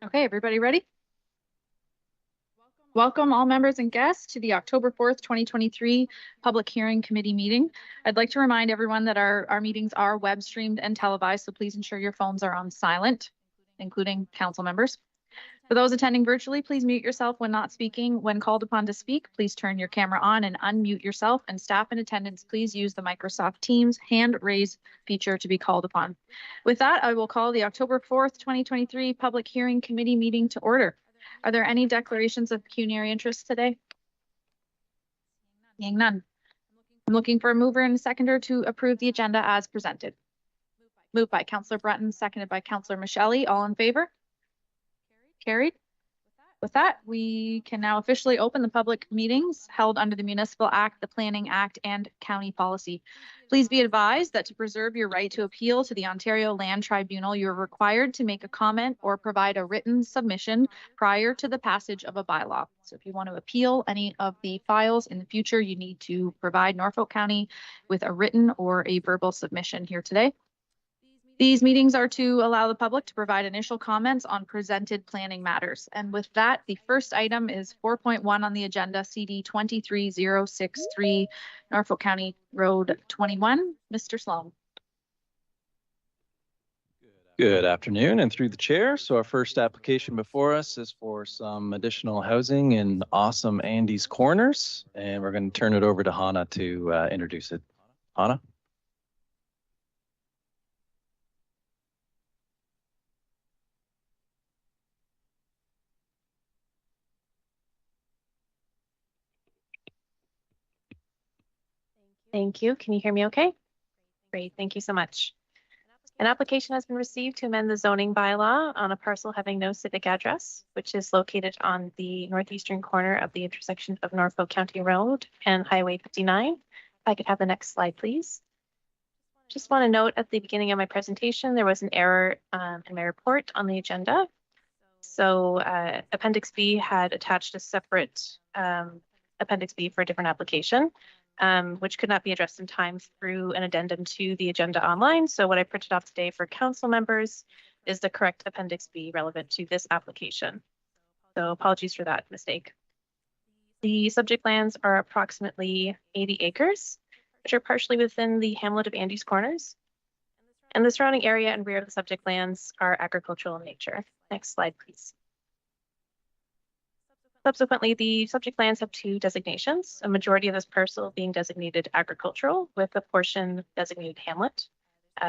Okay, everybody ready? Welcome all members and guests to the October 4th, 2023 Public Hearing Committee meeting. I'd like to remind everyone that our meetings are web streamed and televised, so please ensure your phones are on silent, including council members. For those attending virtually, please mute yourself when not speaking. When called upon to speak, please turn your camera on and unmute yourself. And staff in attendance, please use the Microsoft Teams hand raise feature to be called upon. With that, I will call the October 4th, 2023 Public Hearing Committee meeting to order. Are there any declarations of pecuniary interest today? Seeing none. I'm looking for a mover and a seconder to approve the agenda as presented. Moved by Councillor Breton, seconded by Councillor Michelli. All in favor? Carried. With that, we can now officially open the public meetings held under the Municipal Act, the Planning Act, and County Policy. Please be advised that to preserve your right to appeal to the Ontario Land Tribunal, you're required to make a comment or provide a written submission prior to the passage of a bylaw. So if you want to appeal any of the files in the future, you need to provide Norfolk County with a written or a verbal submission here today. These meetings are to allow the public to provide initial comments on presented planning matters. And with that, the first item is 4.1 on the agenda, CD 23063, Norfolk County Road 21. Mr. Sloan. Good afternoon, and through the chair. So our first application before us is for some additional housing in awesome Andy's Corners, and we're going to turn it over to Hannah to introduce it. Hannah? Thank you. Can you hear me okay? Great. Thank you so much. An application has been received to amend the zoning bylaw on a parcel having no civic address, which is located on the northeastern corner of the intersection of Norfolk County Road and Highway 59. If I could have the next slide, please. Just want to note at the beginning of my presentation, there was an error in my report on the agenda. So Appendix B had attached a separate Appendix B for a different application. Which could not be addressed in time through an addendum to the agenda online. So what I printed off today for council members is the correct Appendix B relevant to this application. So apologies for that mistake. The subject lands are approximately 80 acres, which are partially within the hamlet of Andy's Corners. And the surrounding area and rear of the subject lands are agricultural in nature. Next slide, please. Subsequently, the subject lands have two designations, a majority of this parcel being designated agricultural with a portion designated hamlet.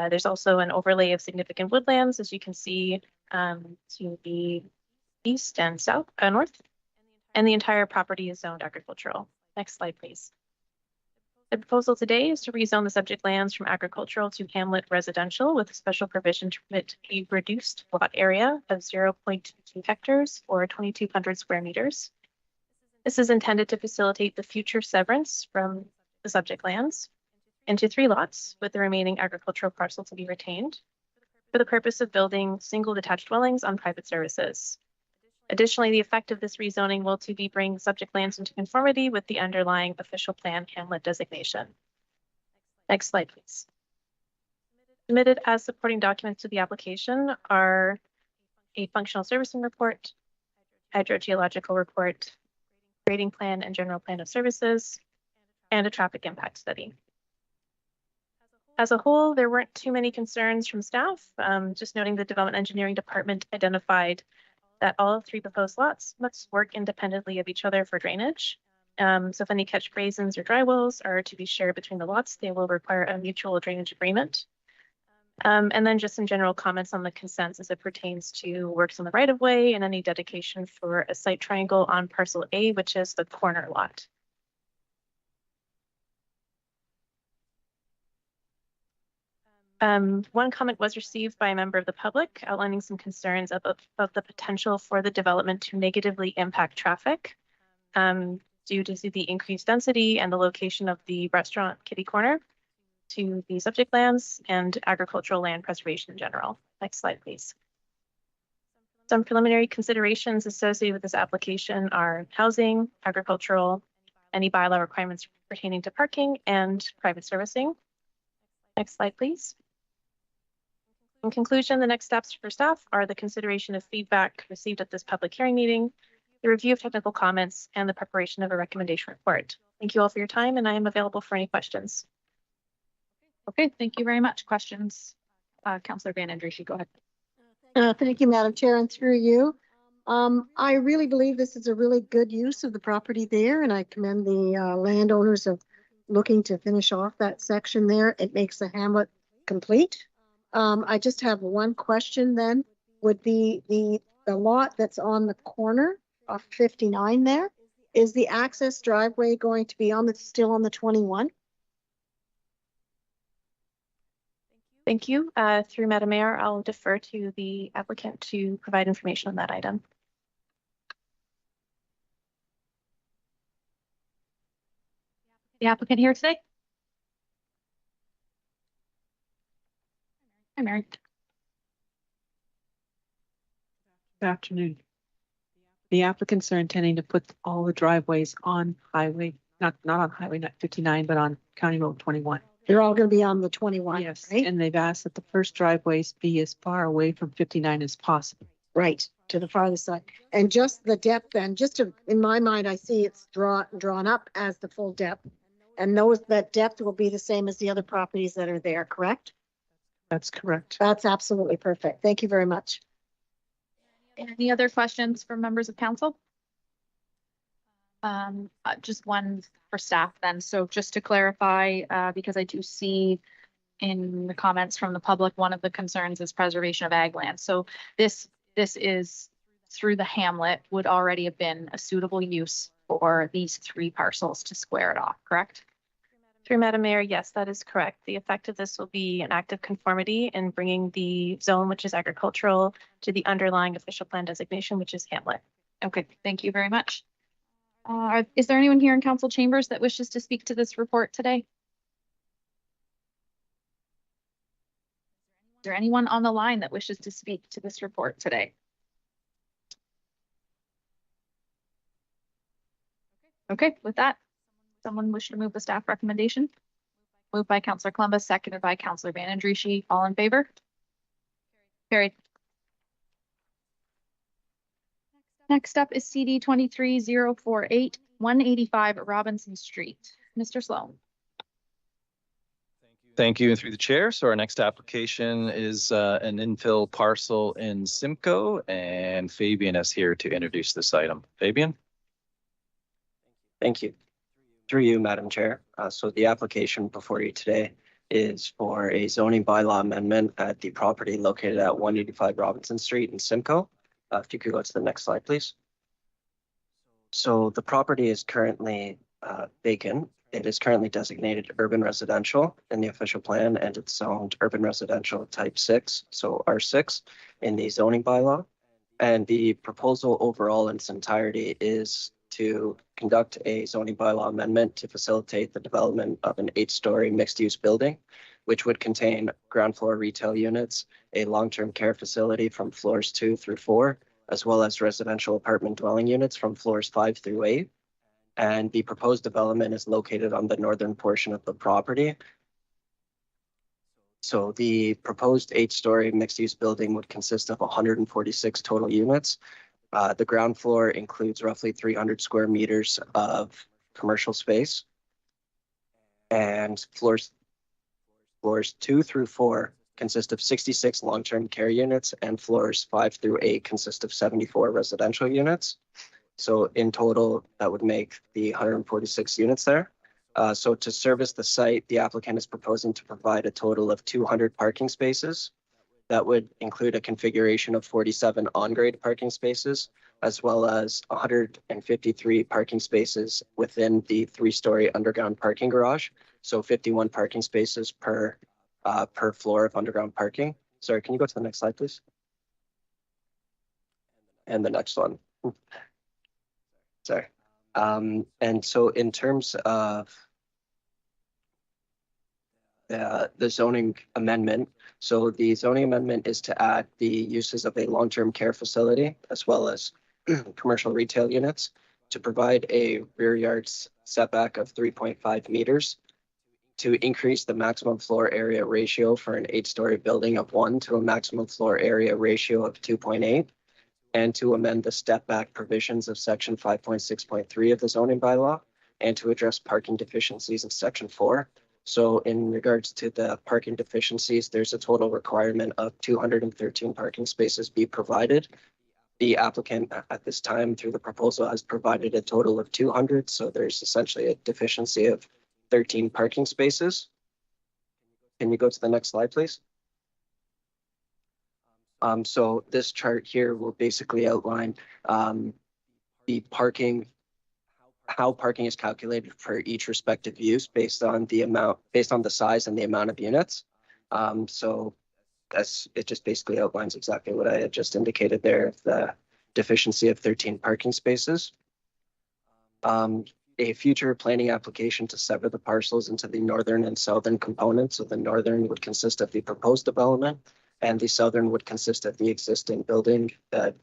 There's also an overlay of significant woodlands, as you can see to the east and south, north, and the entire property is zoned agricultural. Next slide, please. The proposal today is to rezone the subject lands from agricultural to hamlet residential with a special provision to permit a reduced lot area of 0.22 hectares or 2,200 square meters. This is intended to facilitate the future severance from the subject lands into 3 lots, with the remaining agricultural parcel to be retained for the purpose of building single detached dwellings on private services. Additionally, the effect of this rezoning will be bring subject lands into conformity with the underlying official plan hamlet designation. Next slide, please. Submitted as supporting documents to the application are a functional servicing report, hydrogeological report, grading plan and general plan of services, and a traffic impact study. As a whole, there weren't too many concerns from staff. Just noting the development engineering department identified that all 3 proposed lots must work independently of each other for drainage. So if any catch basins or dry wells are to be shared between the lots, they will require a mutual drainage agreement. And then just some general comments on the consents as it pertains to works on the right-of-way and any dedication for a site triangle on parcel A, which is the corner lot. One comment was received by a member of the public outlining some concerns of the potential for the development to negatively impact traffic due to the increased density and the location of the restaurant Kitty Corner to the subject lands and agricultural land preservation in general. Next slide, please. Some preliminary considerations associated with this application are housing, agricultural, any bylaw requirements pertaining to parking and private servicing. Next slide, please. In conclusion, the next steps for staff are the consideration of feedback received at this public hearing meeting, the review of technical comments, and the preparation of a recommendation report. Thank you all for your time, and I am available for any questions. Okay, thank you very much. Questions? Councillor Van Andriessen, go ahead. Thank you, Madam Chair, and through you. I really believe this is a really good use of the property there, and I commend the landowners of looking to finish off that section there. It makes the hamlet complete. I just have one question then, would be the lot that's on the corner of 59 there. Is the access driveway going to be still on the 21? Thank you. Through Madam Mayor, I'll defer to the applicant to provide information on that item. The applicant here today? Hi, Mary. Good afternoon. The applicants are intending to put all the driveways on highway, not on highway, not 59, but on County Road 21. They're all going to be on the 21, Yes, right? and they've asked that the first driveways be as far away from 59 as possible. Right, to the farthest side. And just the depth then, in my mind, I see it's drawn up as the full depth. And that depth will be the same as the other properties that are there, correct? That's correct. That's absolutely perfect. Thank you very much. Any other questions from members of council? Just one for staff then. So just to clarify, because I do see in the comments from the public, one of the concerns is preservation of ag land. So this is through the hamlet would already have been a suitable use for these 3 parcels to square it off, correct? Through Madam Mayor, yes, that is correct. The effect of this will be an act of conformity in bringing the zone, which is agricultural, to the underlying official plan designation, which is hamlet. Okay, thank you very much. Is there anyone here in council chambers that wishes to speak to this report today? Is there anyone on the line that wishes to speak to this report today? Okay, with that, someone wish to move the staff recommendation? Moved by Councillor Columbus, seconded by Councillor Van Andriessen. All in favor? Carried. Next up is CD 23048, 185 Robinson Street. Mr. Sloan. Thank you. And through the chair. So our next application is an infill parcel in Simcoe, and Fabian is here to introduce this item. Fabian? Thank you. Through you, Madam Chair. So the application before you today is for a zoning bylaw amendment at the property located at 185 Robinson Street in Simcoe. If you could go to the next slide, please. So the property is currently vacant. It is currently designated urban residential in the official plan, and it's zoned urban residential type 6, so R6 in the zoning bylaw. And the proposal overall in its entirety is to conduct a zoning bylaw amendment to facilitate the development of an 8-story mixed-use building, which would contain ground floor retail units, a long-term care facility from floors 2 through 4, as well as residential apartment dwelling units from floors 5 through 8. And the proposed development is located on the northern portion of the property. So the proposed 8-story mixed-use building would consist of 146 total units. The ground floor includes roughly 300 square meters of commercial space. And floors 2 through 4 consist of 66 long-term care units, and floors 5 through 8 consist of 74 residential units. So in total, that would make the 146 units there. So to service the site, the applicant is proposing to provide a total of 200 parking spaces. That would include a configuration of 47 on-grade parking spaces, as well as 153 parking spaces within the 3-story underground parking garage. So 51 parking spaces per floor of underground parking. Sorry, can you go to the next slide, please? And the next one. Sorry. And so in terms of the zoning amendment, so the zoning amendment is to add the uses of a long-term care facility as well as commercial retail units to provide a rear yard setback of 3.5 meters, to increase the maximum floor area ratio for an 8-story building of 1 to a maximum floor area ratio of 2.8, and to amend the step back provisions of section 5.6.3 of the zoning bylaw, and to address parking deficiencies in section 4. So in regards to the parking deficiencies, there's a total requirement of 213 parking spaces be provided. The applicant at this time through the proposal has provided a total of 200. So there's essentially a deficiency of 13 parking spaces. Can you go to the next slide, please? So this chart here will basically outline the parking, how parking is calculated for each respective use based on the size and the amount of units. So it just basically outlines exactly what I had just indicated there, the deficiency of 13 parking spaces. A future planning application to sever the parcels into the northern and southern components. So the northern would consist of the proposed development, and the southern would consist of the existing building that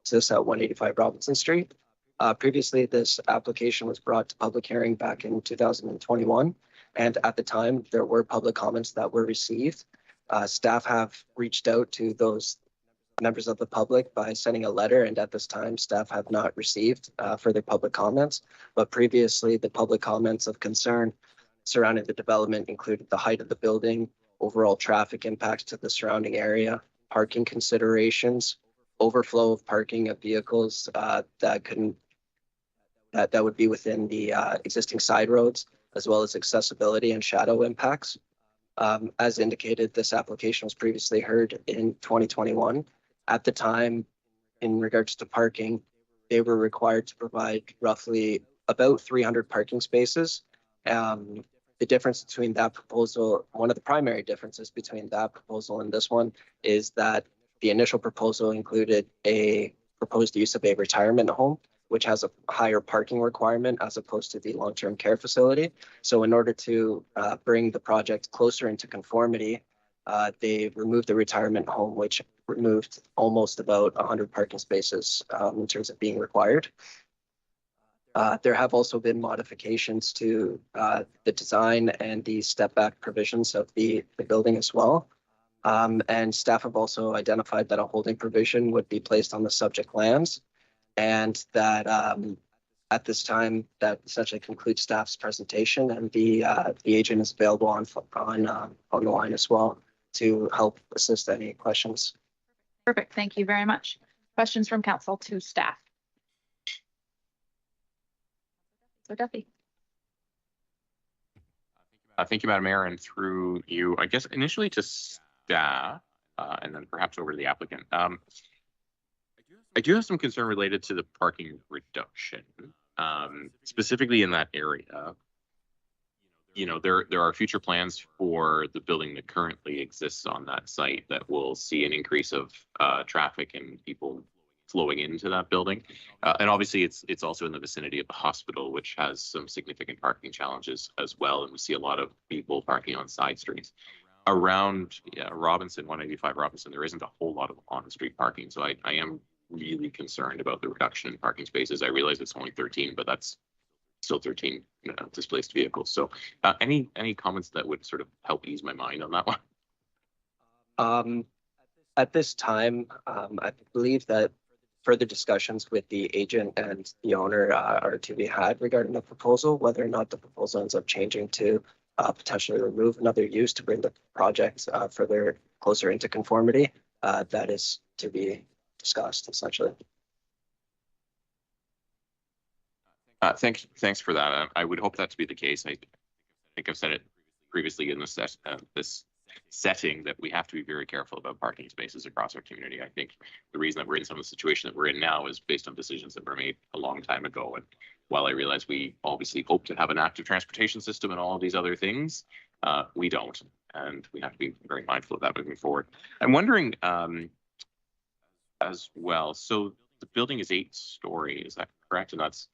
exists at 185 Robinson Street. Previously, this application was brought to public hearing back in 2021, and at the time, there were public comments that were received. Staff have reached out to those members of the public by sending a letter, and at this time, staff have not received further public comments. But previously, the public comments of concern surrounding the development included the height of the building, overall traffic impacts to the surrounding area, parking considerations, overflow of parking of vehicles that would be within the existing side roads, as well as accessibility and shadow impacts. As indicated, this application was previously heard in 2021. At the time, in regards to parking, they were required to provide roughly about 300 parking spaces. The difference between that proposal, one of the primary differences between that proposal and this one is that the initial proposal included a proposed use of a retirement home, which has a higher parking requirement as opposed to the long-term care facility. So in order to bring the project closer into conformity, they removed the retirement home, which removed almost about 100 parking spaces in terms of being required. There have also been modifications to the design and the step back provisions of the building as well. And staff have also identified that a holding provision would be placed on the subject lands, and that at this time, that essentially concludes staff's presentation, and the agent is available on the line as well to help assist any questions. Perfect. Thank you very much. Questions from council to staff. So Duffy. Thank you, Madam Mayor, and through you, I guess initially to staff, and then perhaps over to the applicant. I do have some concern related to the parking reduction, specifically in that area. You know, there are future plans for the building that currently exists on that site that will see an increase of traffic and people flowing into that building. And obviously it's also in the vicinity of the hospital, which has some significant parking challenges as well. And we see a lot of people parking on side streets. Around Robinson, 185 Robinson, there isn't a whole lot of on-street parking. So I am really concerned about the reduction in parking spaces. I realize it's only 13, but that's still 13 displaced vehicles. So any comments that would sort of help ease my mind on that one? At this time, I believe that further discussions with the agent and the owner are to be had regarding the proposal. Whether or not the proposal ends up changing to potentially remove another use to bring the project further closer into conformity, that is to be discussed essentially. Thanks for that. I would hope that to be the case. I think I've said it previously in this setting that we have to be very careful about parking spaces across our community. I think the reason that we're in some of the situation that we're in now is based on decisions that were made a long time ago. And while I realize we obviously hope to have an active transportation system and all of these other things, we don't. And we have to be very mindful of that moving forward. I'm wondering as well, so the building is 8-story, is that correct? And that's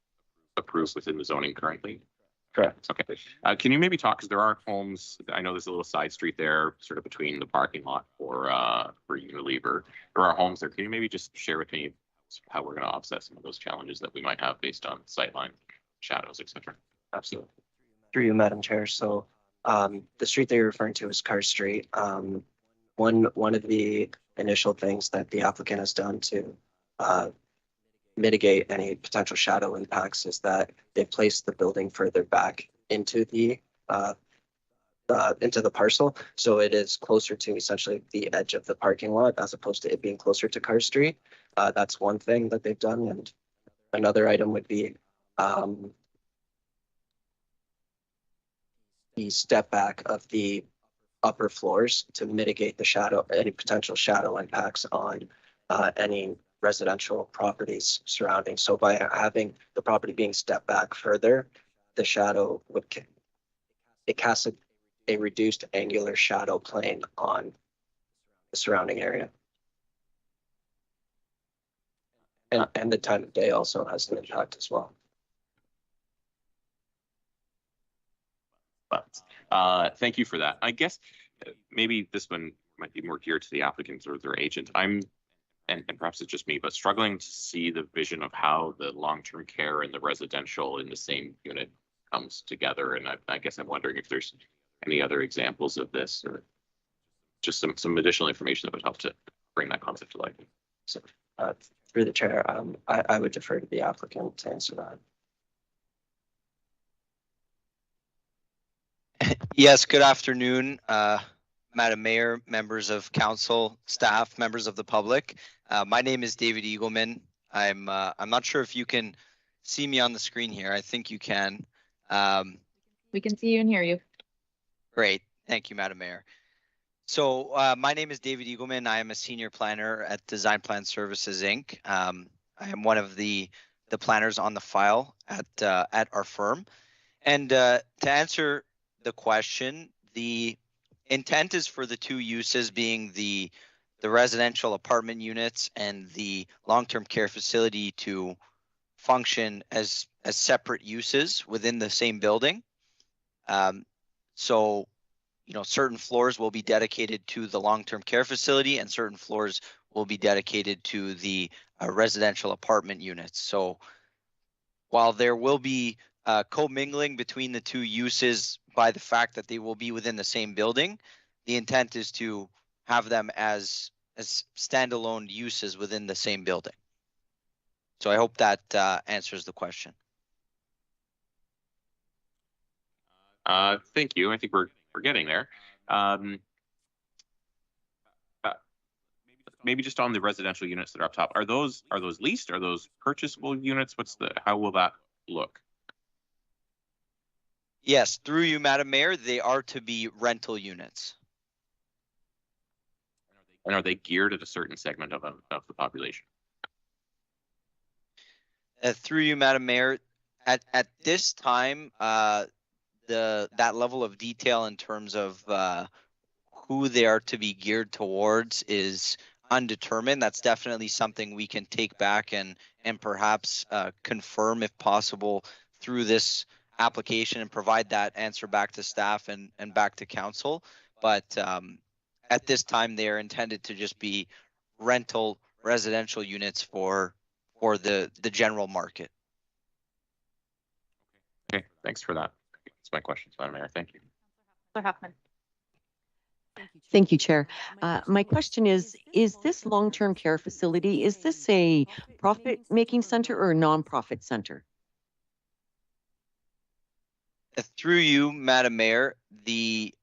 approved within the zoning currently? Correct. Okay. Can you maybe talk, because there are homes, I know there's a little side street there, sort of between the parking lot for Unilever. There are homes there. Can you maybe just share with me how we're going to offset some of those challenges that we might have based on sightline, shadows, etc.? Absolutely. Through you, Madam Chair. So The street that you're referring to is Carr Street. One of the initial things that the applicant has done to mitigate any potential shadow impacts is that they placed the building further back into the parcel, so it is closer to essentially the edge of the parking lot as opposed to it being closer to Carr Street. That's one thing that they've done, and another item would be the step back of the upper floors to mitigate the shadow, any potential shadow impacts on any residential properties surrounding. So by having the property being stepped back further, the shadow would, it casts a reduced angular shadow plane on the surrounding area. And the time of day also has an impact as well. But thank you for that. I guess maybe this one might be more geared to the applicants or their agent. And perhaps it's just me, but struggling to see the vision of how the long-term care and the residential in the same unit comes together. And I guess I'm wondering if there's any other examples of this or just some additional information that would help to bring that concept to life. So through the chair, I would defer to the applicant to answer that. Yes, good afternoon, Madam Mayor, members of council, staff, members of the public. My name is David Eagleman. I'm not sure if you can see me on the screen here. I think you can. We can see you and hear you. Great. Thank you, Madam Mayor. So my name is David Eagleman. I am a senior planner at Design Plan Services, Inc. I am one of the planners on the file at our firm. And to answer the question, the intent is for the two uses being the residential apartment units and the long-term care facility to function as separate uses within the same building. So, you know, certain floors will be dedicated to the long-term care facility and certain floors will be dedicated to the residential apartment units. So while there will be commingling between the two uses by the fact that they will be within the same building, the intent is to have them as standalone uses within the same building. So I hope that answers the question. Thank you. I think we're getting there. Maybe just on the residential units that are up top, are those leased? Are those purchasable units? How will that look? Yes, through you, Madam Mayor, they are to be rental units. And are they geared at a certain segment of the population? Through you, Madam Mayor, at this time, that level of detail in terms of who they are to be geared towards is undetermined. That's definitely something we can take back and perhaps confirm if possible through this application and provide that answer back to staff and back to council. But at this time, they are intended to just be rental residential units for the general market. Okay, thanks for that. That's my questions, Madam Mayor. Thank you. Councilor Huffman. Thank you, Chair. My question is this long-term care facility, is this a profit-making center or a non-profit center? Through you, Madam Mayor, it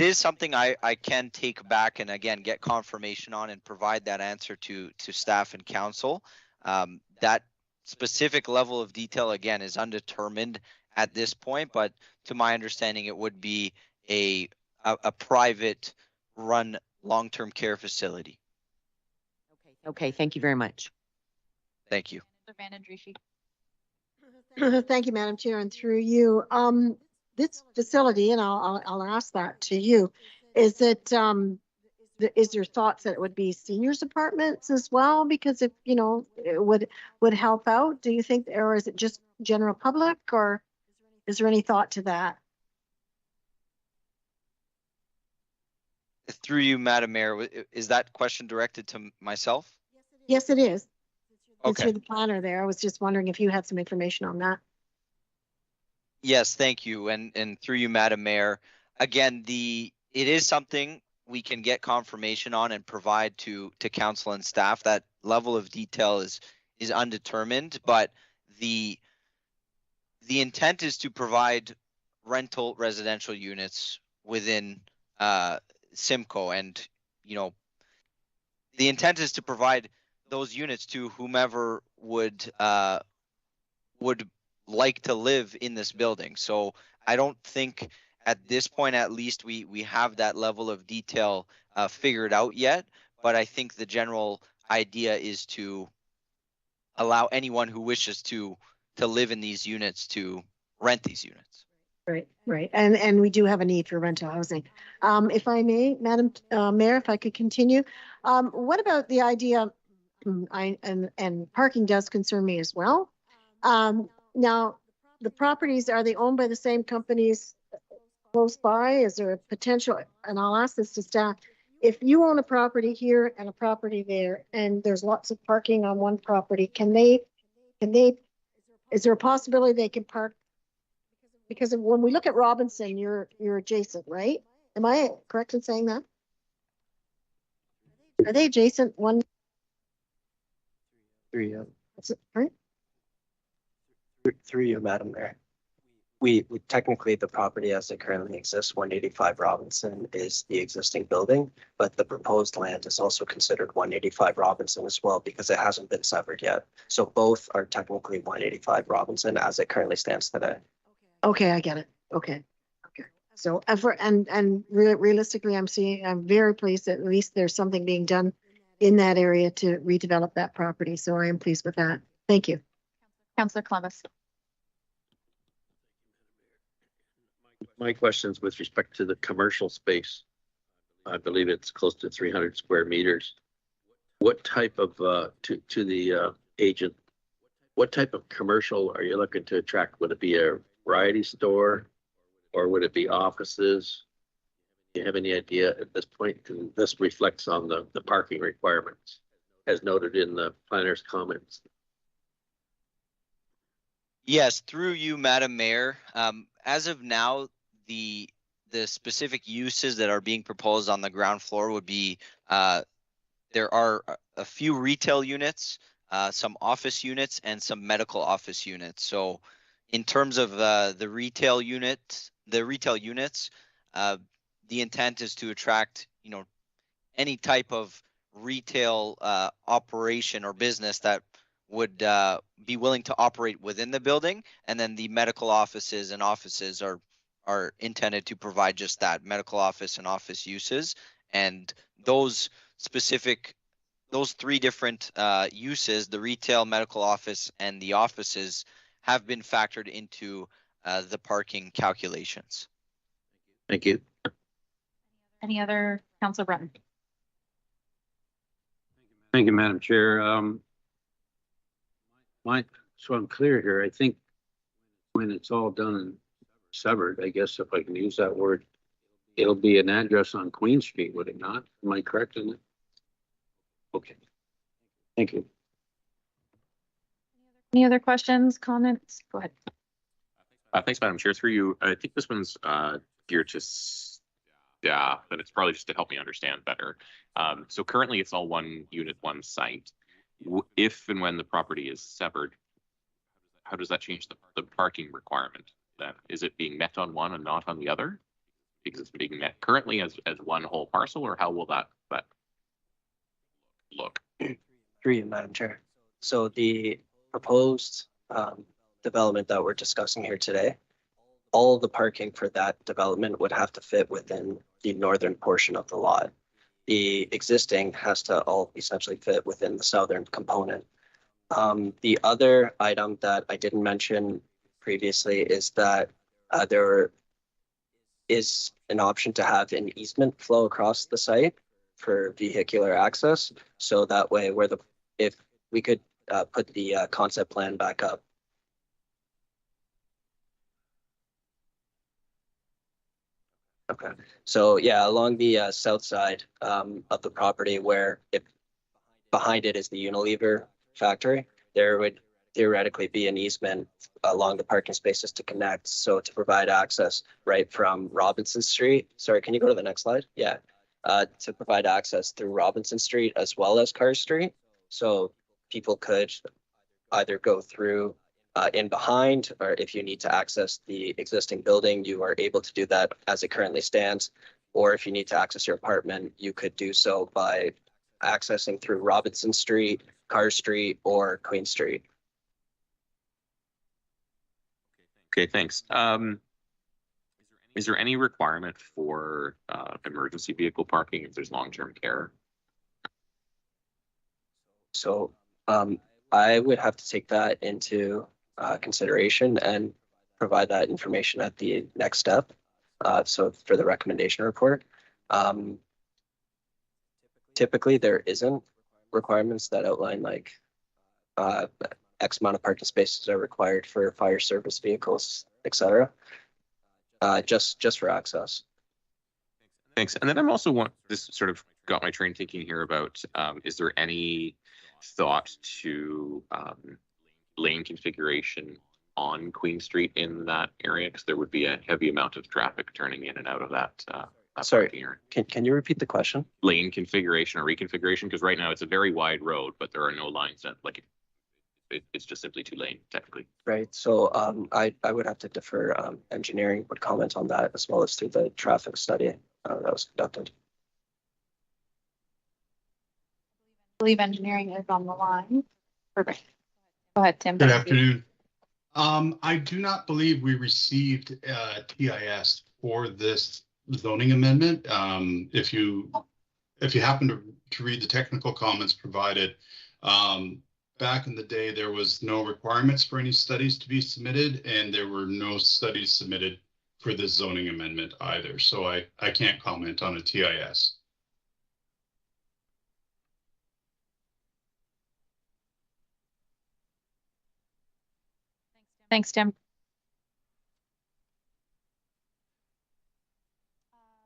is something I can take back and again get confirmation on and provide that answer to staff and council. That specific level of detail again is undetermined at this point, but to my understanding, it would be a private run long-term care facility. Okay, thank you very much. Thank you. Thank you, Madam Chair, and through you. This facility, and I'll ask that to you, is there thoughts that it would be seniors apartments as well? Because if, you know, it would help out, do you think, or is it just general public, or is there any thought to that? Through you, Madam Mayor, is that question directed to myself? Yes, it is. Okay. You're the planner there. I was just wondering if you had some information on that. Yes, thank you. And through you, Madam Mayor, again, it is something we can get confirmation on and provide to council and staff. That level of detail is undetermined, but the intent is to provide rental residential units within Simcoe, and you know the intent is to provide those units to whomever would like to live in this building. So I don't think at this point, at least, we have that level of detail figured out yet. But I think the general idea is to allow anyone who wishes to live in these units to rent these units. Right. And we do have a need for rental housing. If I may, Madam Mayor, if I could continue. What about the idea, and parking does concern me as well. Now, the properties, are they owned by the same companies close by? Is there a potential, and I'll ask this to staff, if you own a property here and a property there, and there's lots of parking on one property, is there a possibility they can park? Because when we look at Robinson, you're adjacent, right? Am I correct in saying that? Are they adjacent one? Right? Through you, Madam Mayor. We technically, the property as it currently exists, 185 Robinson, is the existing building, but the proposed land is also considered 185 Robinson as well because it hasn't been severed yet. So both are technically 185 Robinson as it currently stands today. Okay, I get it. Okay. So realistically, I'm very pleased that at least there's something being done in that area to redevelop that property. So I am pleased with that. Thank you. Councillor Columbus. My question's with respect to the commercial space. I believe it's close to 300 square meters. What type of, to the agent, what type of commercial are you looking to attract? Would it be a variety store or would it be offices? Do you have any idea at this point? This reflects on the parking requirements as noted in the planner's comments. Yes, through you, Madam Mayor. As of now, the specific uses that are being proposed on the ground floor would be there are a few retail units, some office units, and some medical office units. So, in terms of the retail units, the intent is to attract any type of retail operation or business that would be willing to operate within the building, and then the medical offices and offices are intended to provide just that, medical office and office uses. And those three different uses, the retail, medical office, and the offices, have been factored into the parking calculations. Thank you. Any other, Councillor Breton? Thank you, Madam Chair. So I'm clear here. I think when it's all done and severed, I guess if I can use that word, it'll be an address on Queen Street, would it not? Am I correct in it? Okay. Thank you. Any other questions, comments? Go ahead. Thanks, Madam Chair. Through you, I think this one's geared to staff, and it's probably just to help me understand better. So currently it's all one unit, one site. If and when the property is severed, how does that change the parking requirement then? Is it being met on one and not on the other? Because it's being met currently as one whole parcel, or how will that look? Through you, Madam Chair. So the proposed development that we're discussing here today, all of the parking for that development would have to fit within the northern portion of the lot. The existing has to all essentially fit within the southern component. The other item that I didn't mention previously is that there is an option to have an easement flow across the site for vehicular access. So that way, if we could put the concept plan back up. Okay, so yeah, along the south side of the property, where behind it is the Unilever factory, there would theoretically be an easement along the parking spaces to connect. So to provide access right from Robinson Street. Sorry, can you go to the next slide? Yeah. To provide access through Robinson Street as well as Carr Street. So people could either go through in behind, or if you need to access the existing building, you are able to do that as it currently stands. Or if you need to access your apartment, you could do so by accessing through Robinson Street, Carr Street, or Queen Street. Okay, thanks. Is there any requirement for emergency vehicle parking if there's long-term care? So I would have to take that into consideration and provide that information at the next step. So for the recommendation report, typically there isn't requirements that outline like X amount of parking spaces are required for fire service vehicles, etc. Just for access. Thanks. And then I'm also this sort of got my train thinking here about is there any thought to lane configuration on Queen Street in that area? Because there would be a heavy amount of traffic turning in and out of that. Sorry, can you repeat the question? Lane configuration or reconfiguration? Because right now it's a very wide road, but there are no lines that like it's just simply 2 lane technically. Right. So I would have to defer. Engineering would comment on that as well as through the traffic study that was conducted. I believe engineering is on the line. Perfect. Go ahead, Tim. Good afternoon. I do not believe we received TIS for this zoning amendment. If you happen to read the technical comments provided, back in the day, there was no requirements for any studies to be submitted, and there were no studies submitted for this zoning amendment either. So I can't comment on a TIS. Thanks, Tim.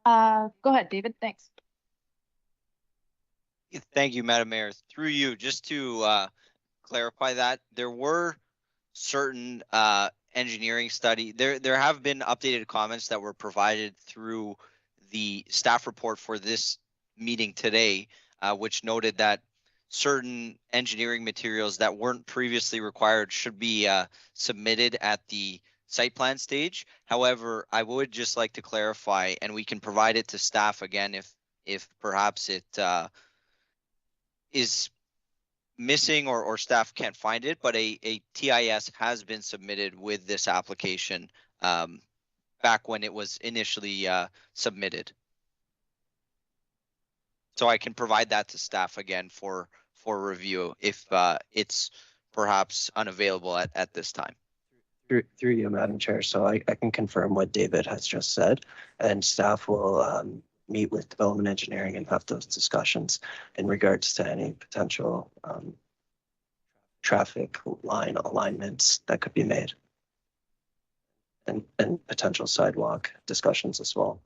Go ahead, David. Thanks. Thank you, Madam Mayor. Through you, just to clarify that, there were certain engineering study. There have been updated comments that were provided through the staff report for this meeting today, which noted that certain engineering materials that weren't previously required should be submitted at the site plan stage. However, I would just like to clarify, and we can provide it to staff again if perhaps it is missing or staff can't find it, but a TIS has been submitted with this application back when it was initially submitted. So I can provide that to staff again for review if it's perhaps unavailable at this time. Through you, Madam Chair. So I can confirm what David has just said, and staff will meet with development engineering and have those discussions in regards to any potential traffic line alignments that could be made, and potential sidewalk discussions as well.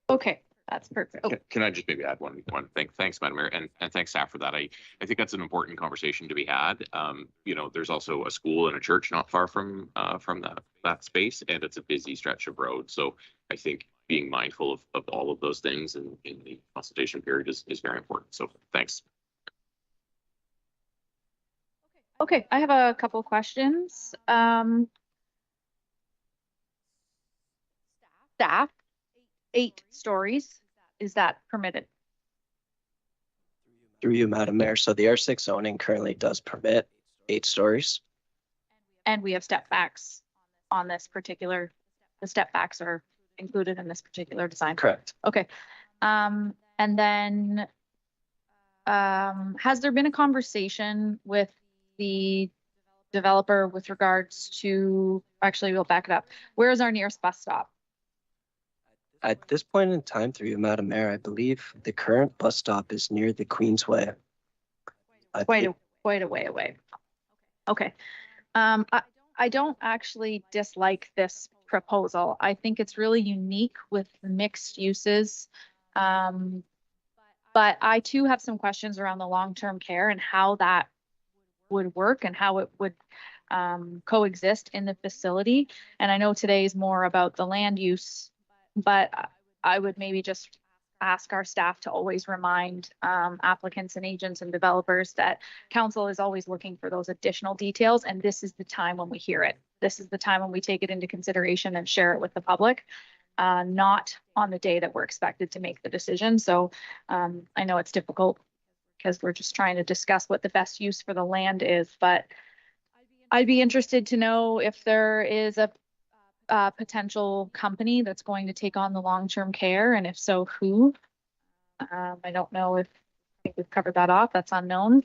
Okay, that's perfect. Oh. Can I just maybe add one thing? Thanks, Madam Mayor, and thanks, staff, for that. I think that's an important conversation to be had. You know, there's also a school and a church not far from that space, and it's a busy stretch of road. So I think being mindful of all of those things in the consultation period is very important. So thanks. Okay, I have a couple questions. Staff, 8 stories, is that permitted? Through you, Madam Mayor. So the R6 zoning currently does permit 8 stories. And we have step backs on this particular, the step backs are included in this particular design. Correct. Okay. And then has there been a conversation with the developer with regards to, actually we'll back it up. Where is our nearest bus stop? At this point in time, through you, Madam Mayor, I believe the current bus stop is near the Queensway. Quite a way away. Okay. I don't actually dislike this proposal. I think it's really unique with mixed uses. But I too have some questions around the long-term care and how that would work and how it would coexist in the facility. And I know today is more about the land use, but I would maybe just ask our staff to always remind applicants and agents and developers that council is always looking for those additional details. And this is the time when we hear it. This is the time when we take it into consideration and share it with the public, not on the day that we're expected to make the decision. So I know it's difficult because we're just trying to discuss what the best use for the land is, but I'd be interested to know if there is a potential company that's going to take on the long-term care, and if so, who? I don't know if I think we've covered that off. That's unknown.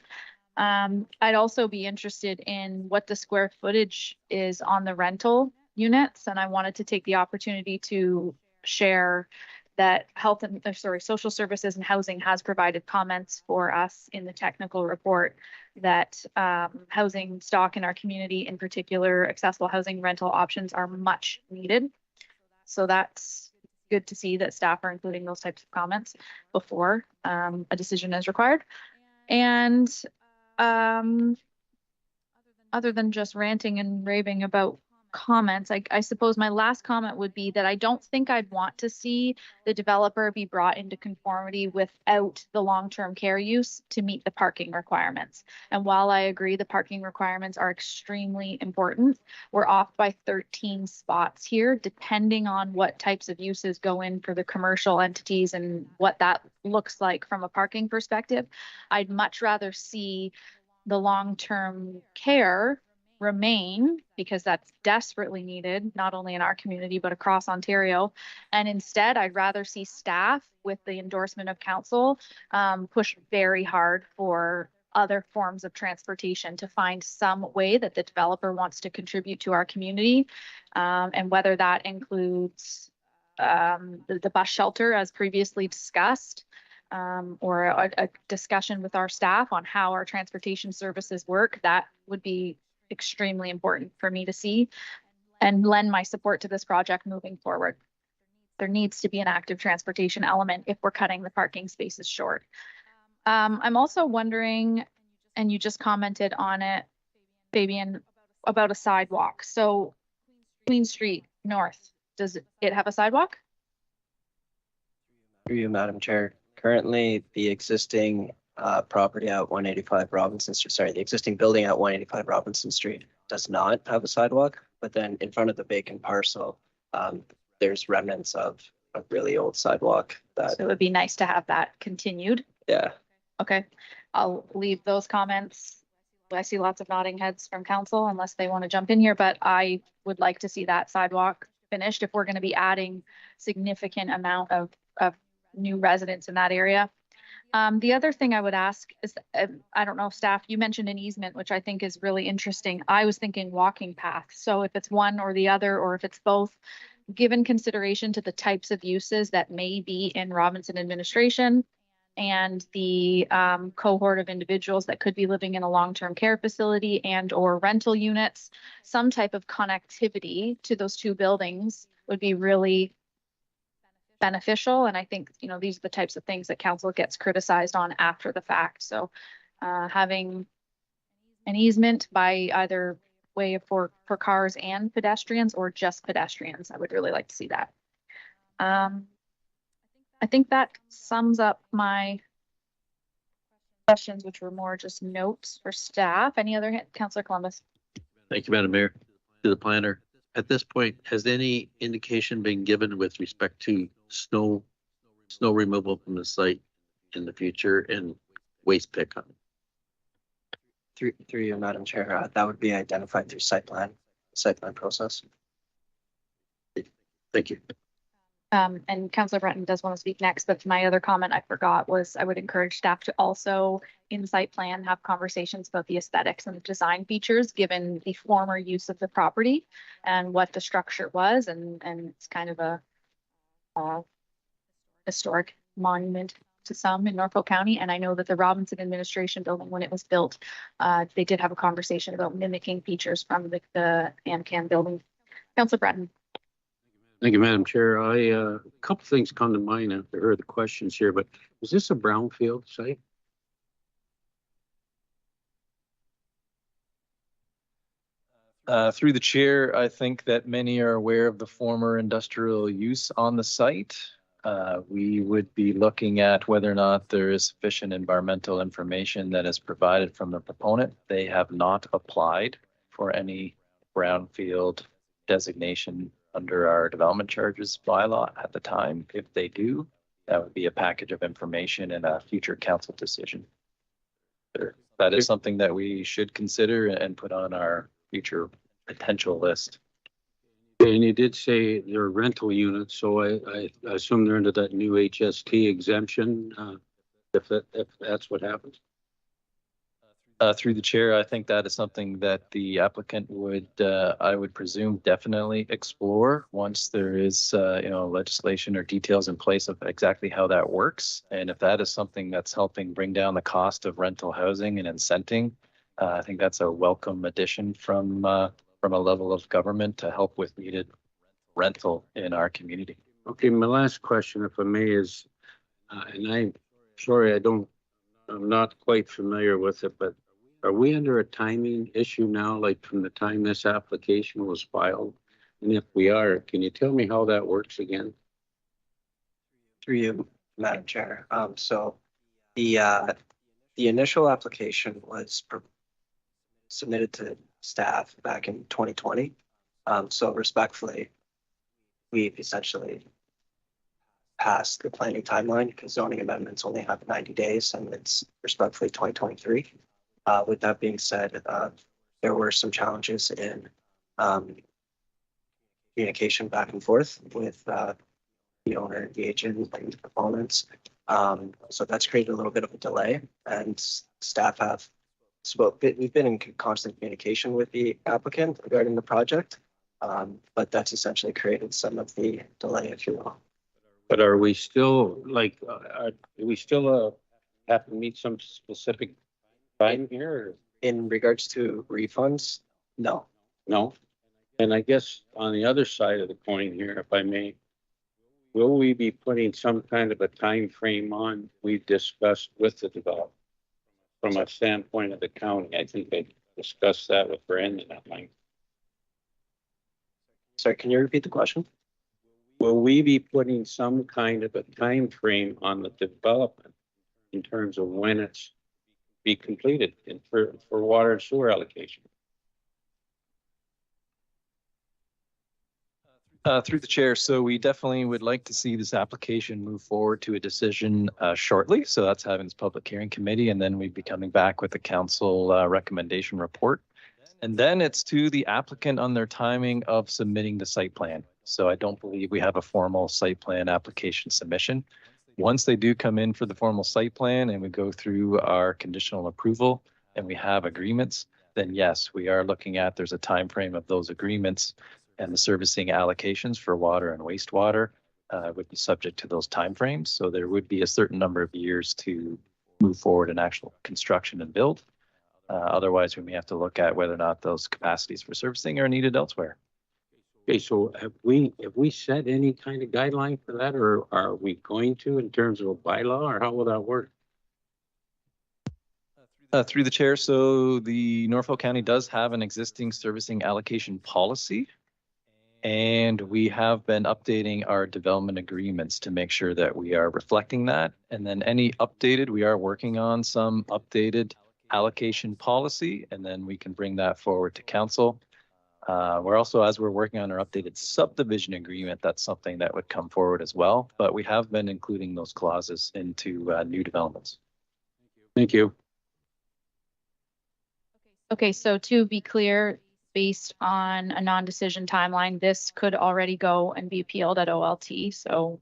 I'd also be interested in what the square footage is on the rental units, and I wanted to take the opportunity to share that social services and housing has provided comments for us in the technical report that housing stock in our community, in particular accessible housing rental options, are much needed. So that's good to see that staff are including those types of comments before a decision is required. And other than just ranting and raving about comments, I suppose my last comment would be that I don't think I'd want to see the developer be brought into conformity without the long-term care use to meet the parking requirements. And while I agree the parking requirements are extremely important, we're off by 13 spots here, depending on what types of uses go in for the commercial entities and what that looks like from a parking perspective. I'd much rather see the long-term care remain, because that's desperately needed, not only in our community, but across Ontario. And instead, I'd rather see staff, with the endorsement of council, push very hard for other forms of transportation to find some way that the developer wants to contribute to our community. And whether that includes the bus shelter, as previously discussed, or a discussion with our staff on how our transportation services work, that would be extremely important for me to see and lend my support to this project moving forward. There needs to be an active transportation element if we're cutting the parking spaces short. I'm also wondering, and you just commented on it, Fabian, about a sidewalk. So Queen Street North, does it have a sidewalk? Through you, Madam Chair. Currently, the existing property at 185 Robinson Street, sorry, the existing building at 185 Robinson Street does not have a sidewalk, but then in front of the vacant parcel, there's remnants of a really old sidewalk that. So it would be nice to have that continued. Yeah. Okay, I'll leave those comments. I see lots of nodding heads from council unless they want to jump in here, but I would like to see that sidewalk finished if we're going to be adding significant amount of new residents in that area. The other thing I would ask is, I don't know, staff, you mentioned an easement, which I think is really interesting. I was thinking walking path. So if it's one or the other, or if it's both, given consideration to the types of uses that may be in Robinson administration and the cohort of individuals that could be living in a long-term care facility and or rental units, some type of connectivity to those two buildings would be really beneficial. And I think, you know, these are the types of things that council gets criticized on after the fact. So having an easement by either way for cars and pedestrians, or just pedestrians, I would really like to see that. I think that sums up my questions, which were more just notes for staff. Any other, Councillor Columbus? Thank you, Madam Mayor. To the planner, at this point, has any indication been given with respect to snow removal from the site in the future and waste pickup? Through you, Madam Chair, that would be identified through site plan process. Thank you. And Councillor Breton does want to speak next, but my other comment I forgot was I would encourage staff to also, in site plan, have conversations about the aesthetics and the design features, given the former use of the property and what the structure was, and it's kind of a historic monument to some in Norfolk County. And I know that the Robinson administration building, when it was built, they did have a conversation about mimicking features from the AmCam building. Councillor Breton. Thank you, Madam Chair. A couple things come to mind after I heard the questions here, but is this a brownfield site? Through the chair, I think that many are aware of the former industrial use on the site. We would be looking at whether or not there is sufficient environmental information that is provided from the proponent. They have not applied for any brownfield designation under our development charges bylaw at the time. If they do, that would be a package of information in a future council decision. That is something that we should consider and put on our future potential list. And you did say they're rental units, so I assume they're under that new HST exemption, if that's what happens. Through the chair, I think that is something that the applicant would, I would presume, definitely explore once there is, legislation or details in place of exactly how that works. And if that is something that's helping bring down the cost of rental housing and incenting, I think that's a welcome addition from a level of government to help with needed rental in our community. Okay, my last question, if I may, is, and I'm sorry, I'm not quite familiar with it, but are we under a timing issue now, like from the time this application was filed? And if we are, can you tell me how that works again? Through you, Madam Chair. So the initial application was submitted to staff back in 2020. So respectfully, we've essentially passed the planning timeline because zoning amendments only have 90 days and it's respectfully 2023. With that being said, there were some challenges in communication back and forth with the owner, the agent, and the proponents. So that's created a little bit of a delay, and staff have we've been in constant communication with the applicant regarding the project, but that's essentially created some of the delay, if you will. But are we still do we still have to meet some specific time here? In regards to refunds, no. No. And I guess on the other side of the coin here, if I may, will we be putting some kind of a time frame on we've discussed with the developer from a standpoint of the county? I think I discussed that with Brandon at length. Sorry, can you repeat the question? Will we be putting some kind of a time frame on the development in terms of when it's be completed for water and sewer allocation? Through the chair, so we definitely would like to see this application move forward to a decision shortly. So that's having this public hearing committee, and then we'd be coming back with the council recommendation report. And then it's to the applicant on their timing of submitting the site plan. So I don't believe we have a formal site plan application submission. Once they do come in for the formal site plan and we go through our conditional approval and we have agreements, then yes, we are looking at, there's a time frame of those agreements, and the servicing allocations for water and wastewater would be subject to those timeframes. So there would be a certain number of years to move forward in actual construction and build. Otherwise, we may have to look at whether or not those capacities for servicing are needed elsewhere. Okay, so have we set any kind of guideline for that, or are we going to in terms of a bylaw, or how will that work? Through the chair, so the Norfolk County does have an existing servicing allocation policy. And we have been updating our development agreements to make sure that we are reflecting that. And then we are working on some updated allocation policy, and then we can bring that forward to council. We're also, as we're working on our updated subdivision agreement, that's something that would come forward as well. But we have been including those clauses into new developments. Thank you. Okay, so to be clear, based on a non-decision timeline, this could already go and be appealed at OLT. So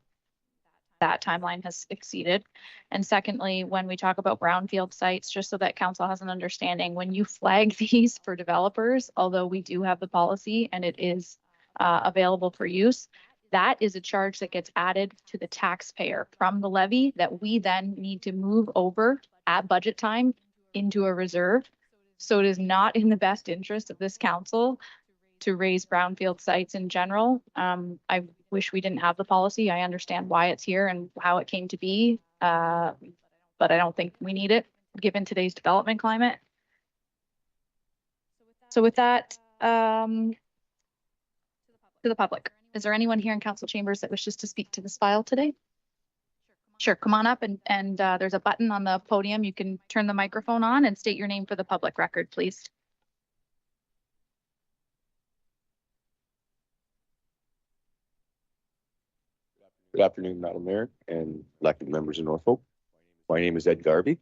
that timeline has exceeded. And secondly, when we talk about brownfield sites, just so that council has an understanding, when you flag these for developers, although we do have the policy and it is available for use, that is a charge that gets added to the taxpayer from the levy that we then need to move over at budget time into a reserve. So it is not in the best interest of this council to raise brownfield sites in general. I wish we didn't have the policy. I understand why it's here and how it came to be, but I don't think we need it given today's development climate. So with that, To the public. Is there anyone here in council chambers that wishes to speak to this file today? Sure, come on up and there's a button on the podium. You can turn the microphone on and state your name for the public record, please. Good afternoon, Madam Mayor and elected members of Norfolk. My name is Ed Garvey.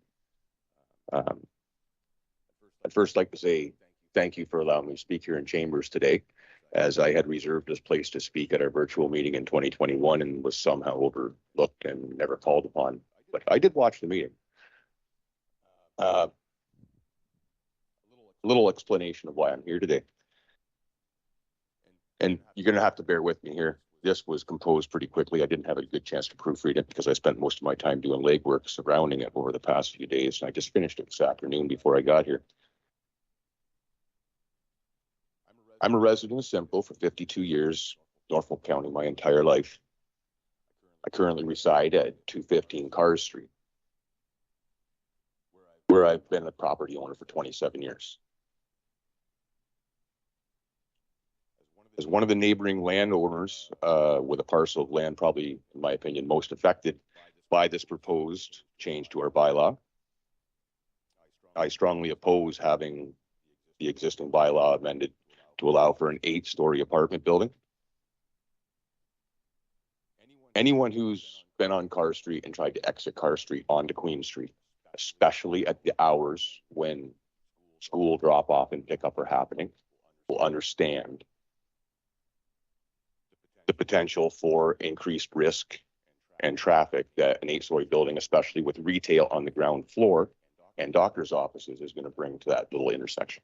I'd first like to say thank you for allowing me to speak here in chambers today, as I had reserved this place to speak at our virtual meeting in 2021 and was somehow overlooked and never called upon. But I did watch the meeting. A little explanation of why I'm here today. And you're going to have to bear with me here. This was composed pretty quickly. I didn't have a good chance to proofread it because I spent most of my time doing legwork surrounding it over the past few days. And I just finished it this afternoon before I got here. I'm a resident of Simcoe for 52 years, Norfolk County, my entire life. I currently reside at 215 Cars Street, where I've been a property owner for 27 years. As one of the neighboring landowners with a parcel of land, probably, in my opinion, most affected by this proposed change to our bylaw, I strongly oppose having the existing bylaw amended to allow for an 8-story apartment building. Anyone who's been on Carr Street and tried to exit Carr Street onto Queen Street, especially at the hours when school drop off and pickup are happening, will understand the potential for increased risk and traffic that an 8-story building, especially with retail on the ground floor and doctor's offices, is going to bring to that little intersection.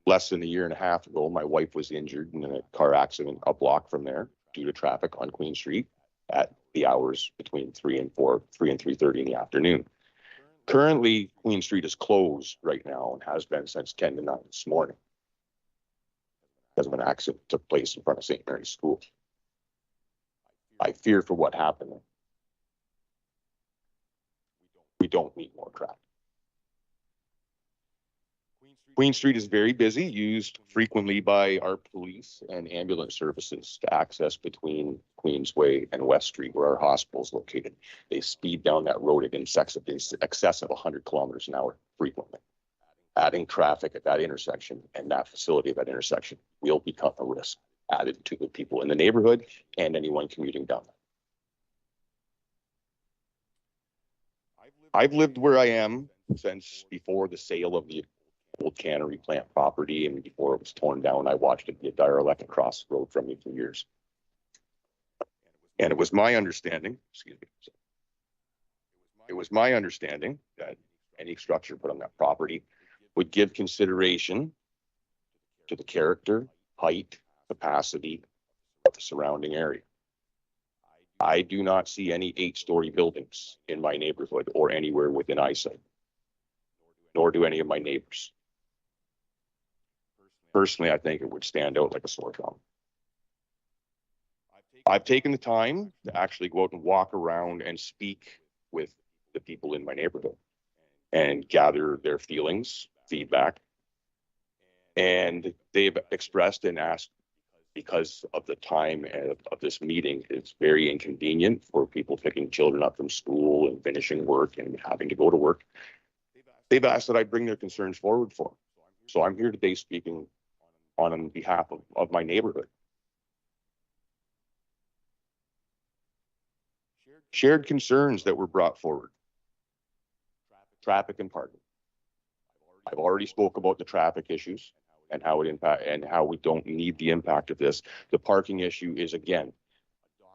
Less than a year and a half ago, my wife was injured in a car accident a block from there due to traffic on Queen Street at the hours between 3 and 3:30 in the afternoon. Currently, Queen Street is closed right now and has been since 10 to 9 this morning because of an accident that took place in front of St. Mary's School. I fear for what happened there. We don't need more traffic. Queen Street is very busy, used frequently by our police and ambulance services to access between Queensway and West Street, where our hospital is located. They speed down that road at excess of 100 kilometers an hour frequently. Adding traffic at that intersection and that facility at that intersection will become a risk added to the people in the neighborhood and anyone commuting down there. I've lived where I am since before the sale of the old cannery plant property, and before it was torn down. I watched it be a derelict across the road from me for years. And it was my understanding, it was my understanding that any structure put on that property would give consideration to the character, height, capacity of the surrounding area. I do not see any 8-story buildings in my neighborhood or anywhere within eyesight, nor do any of my neighbors. Personally, I think it would stand out like a sore thumb. I've taken the time to actually go out and walk around and speak with the people in my neighborhood and gather their feelings, feedback. And they've expressed and asked, because of the time of this meeting, it's very inconvenient for people picking children up from school and finishing work and having to go to work. They've asked that I bring their concerns forward for them. So I'm here today speaking on behalf of my neighborhood. Shared concerns that were brought forward. Traffic and parking. I've already spoke about the traffic issues and how it impact and how we don't need the impact of this. The parking issue is, again,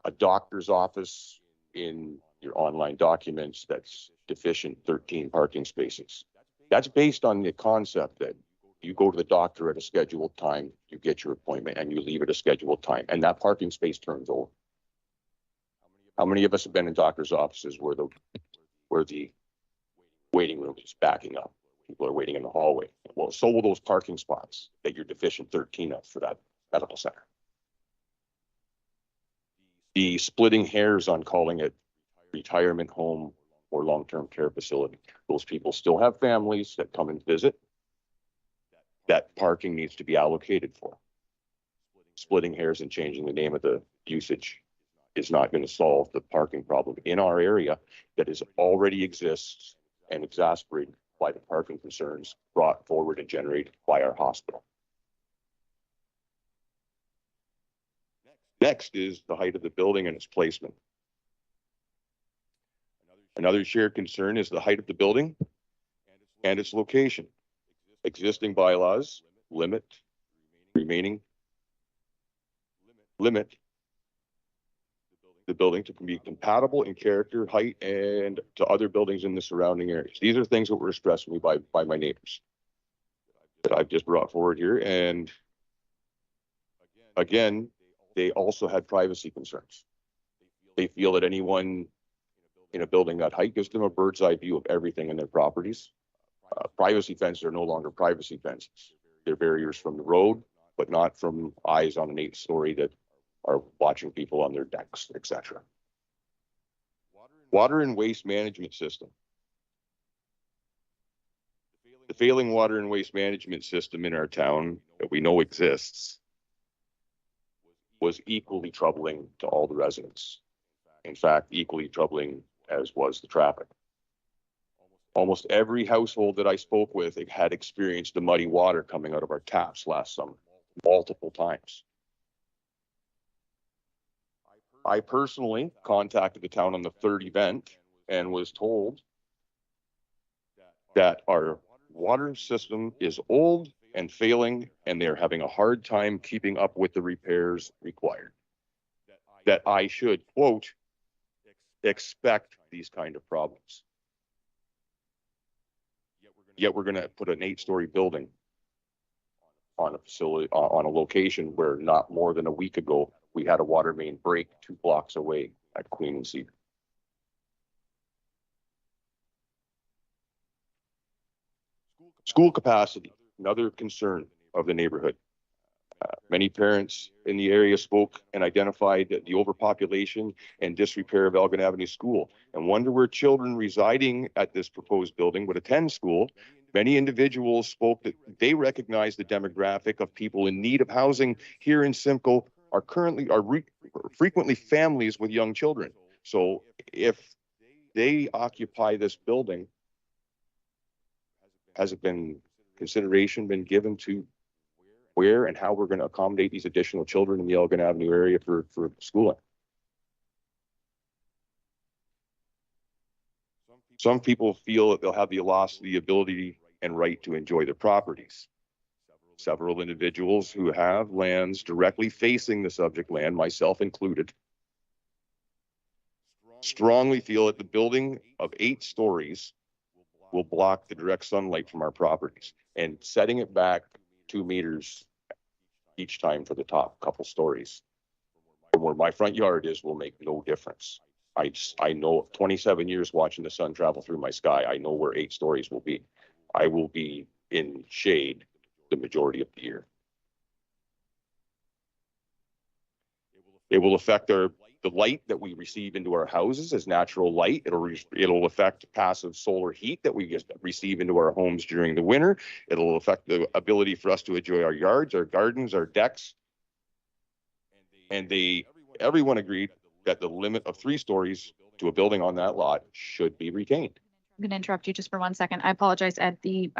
a doctor's office in your online documents that's deficient 13 parking spaces. That's based on the concept that you go to the doctor at a scheduled time, you get your appointment, and you leave at a scheduled time, and that parking space turns over. How many of us have been in doctor's offices where the waiting room is backing up? People are waiting in the hallway. Well, so will those parking spots that you're deficient 13 of for that medical center. The splitting hairs on calling it retirement home or long-term care facility. Those people still have families that come and visit. that parking needs to be allocated for. Splitting hairs and changing the name of the usage is not going to solve the parking problem in our area that is already exists and exacerbated by the parking concerns brought forward and generated by our hospital. Next is the height of the building and its placement. Another shared concern is the height of the building and its location. Existing bylaws limit the building to be compatible in character, height, and to other buildings in the surrounding areas. These are things that were stressed to me by my neighbors that I've just brought forward here. And again, they also had privacy concerns. They feel that anyone in a building that height gives them a bird's eye view of everything in their properties. Privacy fences are no longer privacy fences. They're barriers from the road, but not from eyes on an 8th story that are watching people on their decks, etc. Water and waste management system. The failing water and waste management system in our town that we know exists was equally troubling to all the residents. In fact, equally troubling as was the traffic. Almost every household that I spoke with had experienced the muddy water coming out of our taps last summer, multiple times. I personally contacted the town on the 3rd event and was told that our water system is old and failing, and they're having a hard time keeping up with the repairs required. That I should, quote, expect these kind of problems. Yet we're going to put an 8-story building on a facility, on a location where not more than a week ago, we had a water main break 2 blocks away at Queen and Cedar. School capacity, another concern of the neighborhood. Many parents in the area spoke and identified the overpopulation and disrepair of Elgin Avenue School and wonder where children residing at this proposed building would attend school. Many individuals spoke that they recognize the demographic of people in need of housing here in Simcoe are frequently families with young children. So if they occupy this building, has it been consideration been given to where and how we're going to accommodate these additional children in the Elgin Avenue area for schooling? Some people feel that they'll have lost the ability and right to enjoy their properties. Several individuals who have lands directly facing the subject land, myself included, strongly feel that the building of 8 stories will block the direct sunlight from our properties, and setting it back 2 meters each time for the top couple stories from where my front yard is will make no difference. I know 27 years watching the sun travel through my sky, I know where 8 stories will be. I will be in shade the majority of the year. It will affect the light that we receive into our houses as natural light. It'll affect passive solar heat that we receive into our homes during the winter. It'll affect the ability for us to enjoy our yards, our gardens, our decks. And everyone agreed that the limit of 3 stories to a building on that lot should be retained. I'm going to interrupt you just for 1 second. I apologize, Ed. The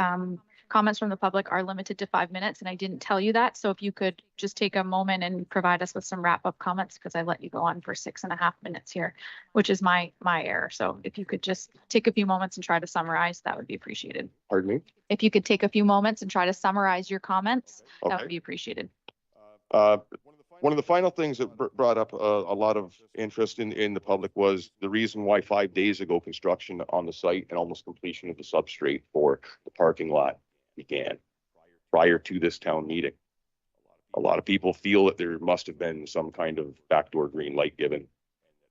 comments from the public are limited to 5 minutes, and I didn't tell you that. So if you could just take a moment and provide us with some wrap-up comments, because I let you go on for 6.5 minutes here, which is my error. So if you could just take a few moments and try to summarize, that would be appreciated. Pardon me? If you could take a few moments and try to summarize your comments, Okay. that would be appreciated. One of the final things that brought up a lot of interest in the public was the reason why 5 days ago construction on the site and almost completion of the substrate for the parking lot began prior to this town meeting. A lot of people feel that there must have been some kind of backdoor green light given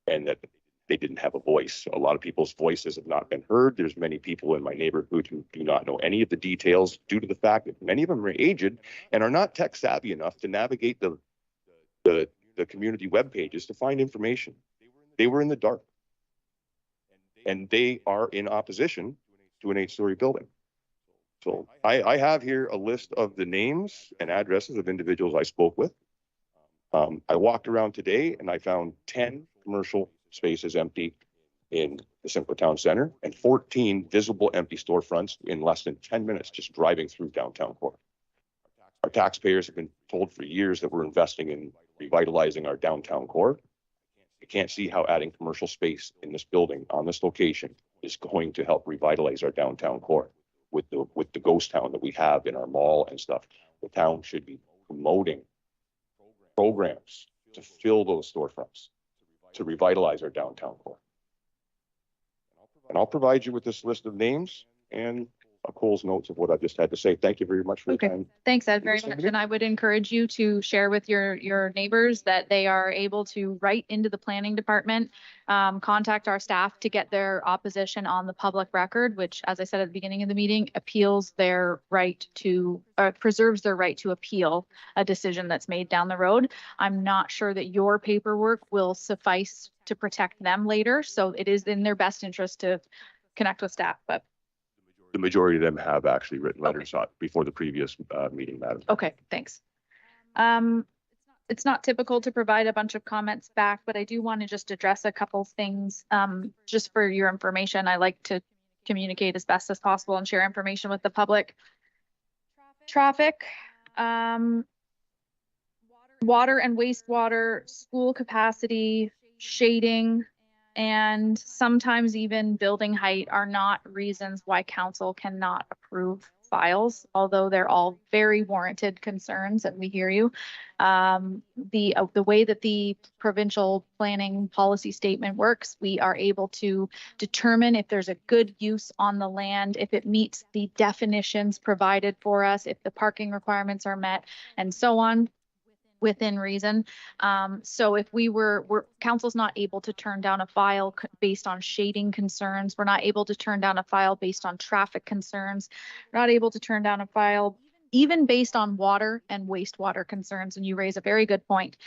and that they didn't have a voice. A lot of people's voices have not been heard. There's many people in my neighborhood who do not know any of the details due to the fact that many of them are aged and are not tech savvy enough to navigate the community web pages to find information. They were in the dark, and they are in opposition to an 8-story building. So I have here a list of the names and addresses of individuals I spoke with. I walked around today and I found 10 commercial spaces empty in the Simcoe Town Center and 14 visible empty storefronts in less than 10 minutes just driving through downtown core. Our taxpayers have been told for years that we're investing in revitalizing our downtown core. I can't see how adding commercial space in this building on this location is going to help revitalize our downtown core with the ghost town that we have in our mall and stuff. The town should be promoting programs to fill those storefronts to revitalize our downtown core. And I'll provide you with this list of names and Cole's notes of what I just had to say. Thank you very much for your time. Thanks, Ed, very much. And I would encourage you to share with your neighbors that they are able to write into the planning department, contact our staff to get their opposition on the public record, which, as I said at the beginning of the meeting, appeals their right to, preserves their right to appeal a decision that's made down the road. I'm not sure that your paperwork will suffice to protect them later. So it is in their best interest to connect with staff, but The majority of them have actually written letters before the previous meeting, Madam. okay, thanks. It's not typical to provide a bunch of comments back, but I do want to just address a couple things. Just for your information, I like to communicate as best as possible and share information with the public. Traffic, water and wastewater, school capacity, shading, and sometimes even building height are not reasons why council cannot approve files, although they're all very warranted concerns, and we hear you. The way that the provincial planning policy statement works, we are able to determine if there's a good use on the land, if it meets the definitions provided for us, if the parking requirements are met, and so on, within reason. So if council's not able to turn down a file based on shading concerns, we're not able to turn down a file based on traffic concerns, we're not able to turn down a file even based on water and wastewater concerns. And you raise a very good point.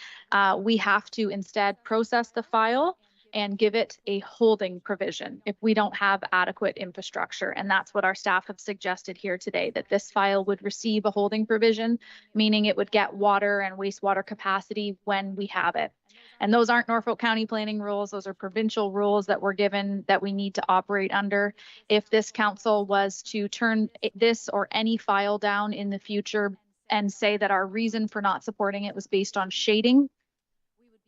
We have to instead process the file and give it a holding provision if we don't have adequate infrastructure. And that's what our staff have suggested here today, that this file would receive a holding provision, meaning it would get water and wastewater capacity when we have it. And those aren't Norfolk County planning rules. Those are provincial rules that we're given that we need to operate under. If this council was to turn this or any file down in the future and say that our reason for not supporting it was based on shading,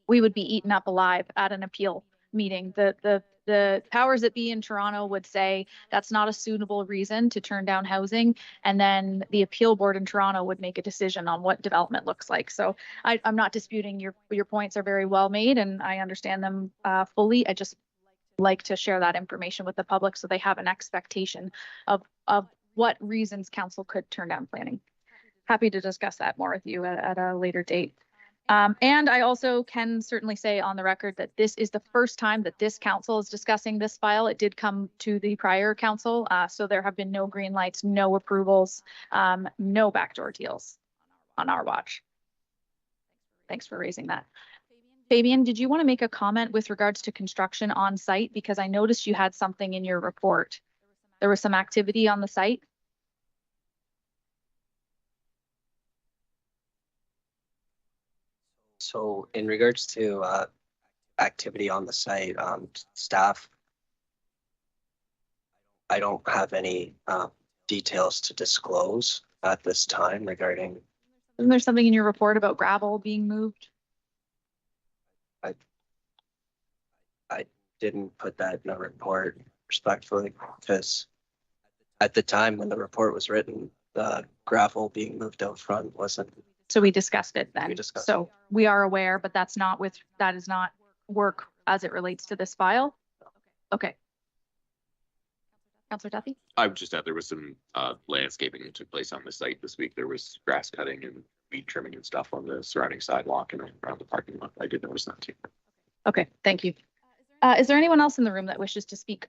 we would be eaten up alive at an appeal meeting. The powers that be in Toronto would say that's not a suitable reason to turn down housing, and then the appeal board in Toronto would make a decision on what development looks like. So I'm not disputing your points are very well made, and I understand them fully. I just like to share that information with the public so they have an expectation of what reasons council could turn down planning. Happy to discuss that more with you at a later date. And I also can certainly say on the record that this is the first time that this council is discussing this file. It did come to the prior council, so there have been no green lights, no approvals, no backdoor deals on our watch. Thanks for raising that. Fabian, did you want to make a comment with regards to construction on site? Because I noticed you had something in your report. There was some activity on the site. So in regards to activity on the site, staff, I don't have any details to disclose at this time regarding. Isn't there something in your report about gravel being moved? I didn't put that in a report respectfully, because at the time when the report was written, the gravel being moved out front wasn't. So we discussed it then. So it. We are aware, but that is not work as it relates to this file. Okay. Councillor Duffy? I would just add there was some landscaping that took place on the site this week. There was grass cutting and weed trimming and stuff on the surrounding sidewalk and around the parking lot. I did notice that too. Okay, thank you. Is there anyone else in the room that wishes to speak?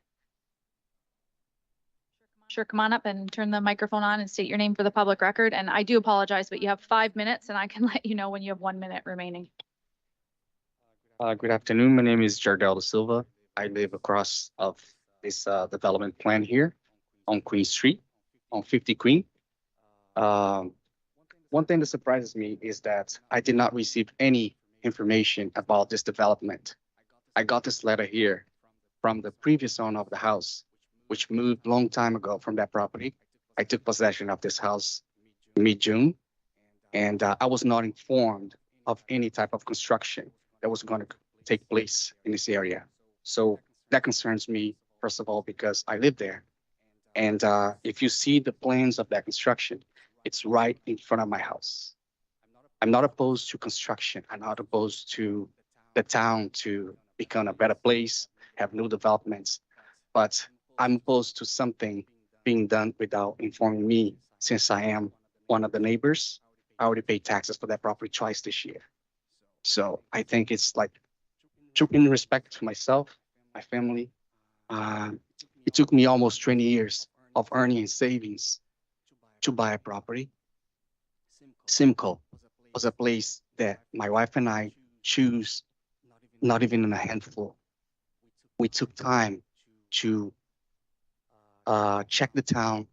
Sure, come on up and turn the microphone on and state your name for the public record. And I do apologize, but you have 5 minutes and I can let you know when you have 1 minute remaining. Good afternoon. My name is Jardel da Silva. I live across of this development plan here on Queen Street. on 50 Queen. One thing that surprises me is that I did not receive any information about this development. I got this letter here from the previous owner of the house, which moved a long time ago from that property. I took possession of this house mid-June, and I was not informed of any type of construction that was going to take place in this area. So that concerns me, first of all, because I live there. And if you see the plans of that construction, it's right in front of my house. I'm not opposed to construction. I'm not opposed to the town to become a better place, have new developments, but I'm opposed to something being done without informing me, since I am one of the neighbors. I already paid taxes for that property twice this year. So I think it's like, in respect to myself, my family, it took me almost 20 years of earning and savings to buy a property. Simcoe was a place that my wife and I choose, not even in a handful. We took time to check the town,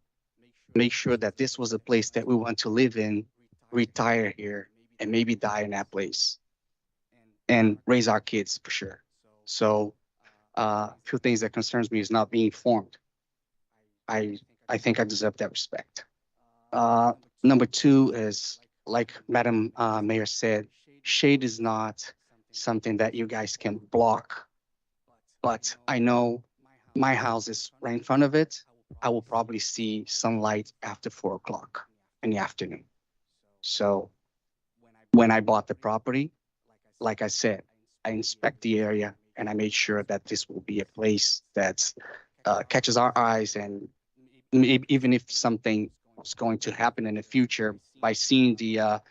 make sure that this was a place that we want to live in, retire here, and maybe die in that place, and raise our kids for sure. So a few things that concerns me is not being informed. I think I deserve that respect. Number two is, like Madam Mayor said, shade is not something that you guys can block. But I know my house is right in front of it. I will probably see sunlight after 4 o'clock in the afternoon. So when I bought the property, like I said, I inspect the area and I made sure that this will be a place that catches our eyes, and maybe even if something was going to happen in the future, by seeing the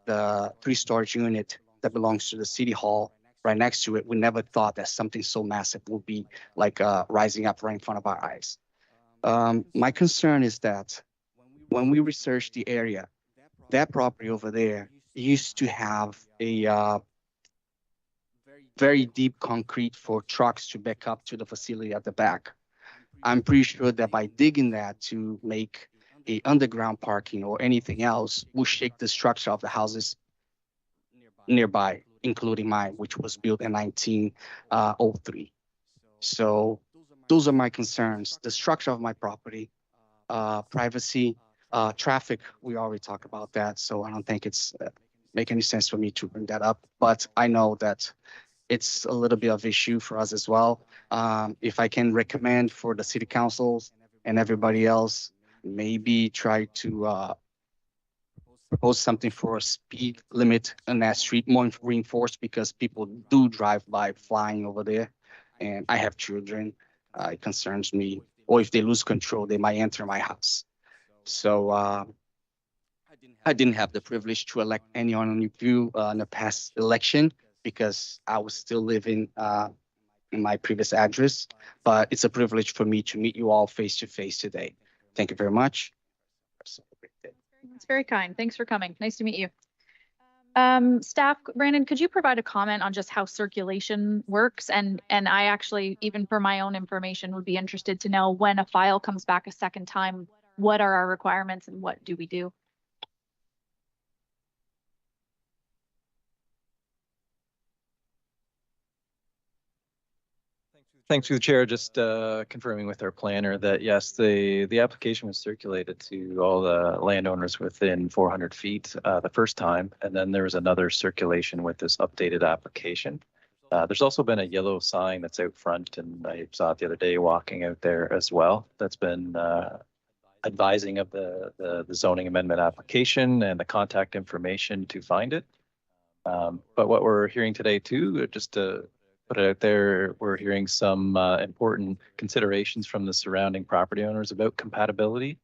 3-storage unit that belongs to the city hall right next to it, we never thought that something so massive would be like rising up right in front of our eyes. My concern is that when we researched the area, that property over there used to have a very deep concrete for trucks to back up to the facility at the back. I'm pretty sure that by digging that to make a underground parking or anything else will shake the structure of the houses nearby, including mine, which was built in 1903. So those are my concerns: the structure of my property, privacy, traffic. We already talked about that, so I don't think it's make any sense for me to bring that up. But I know that it's a little bit of issue for us as well. If I can recommend for the city councils and everybody else, maybe try to propose something for a speed limit on that street, more reinforced, because people do drive by flying over there. And I have children. It concerns me. Or if they lose control, they might enter my house. So I didn't have the privilege to elect anyone on you in the past election, because I was still living in my previous address. But it's a privilege for me to meet you all face to face today. Thank you very much. That's very kind. Thanks for coming. Nice to meet you. Staff, Brandon, could you provide a comment on just how circulation works? And I actually, even for my own information, would be interested to know, when a file comes back a second time, what are our requirements and what do we do? Thanks through the chair. Just confirming with our planner that yes, the application was circulated to all the landowners within 400 feet the first time, and then there was another circulation with this updated application. There's also been a yellow sign that's out front, and I saw it the other day walking out there as well. That's been advising of the zoning amendment application and the contact information to find it. But what we're hearing today too, just to put it out there, we're hearing some important considerations from the surrounding property owners about compatibility.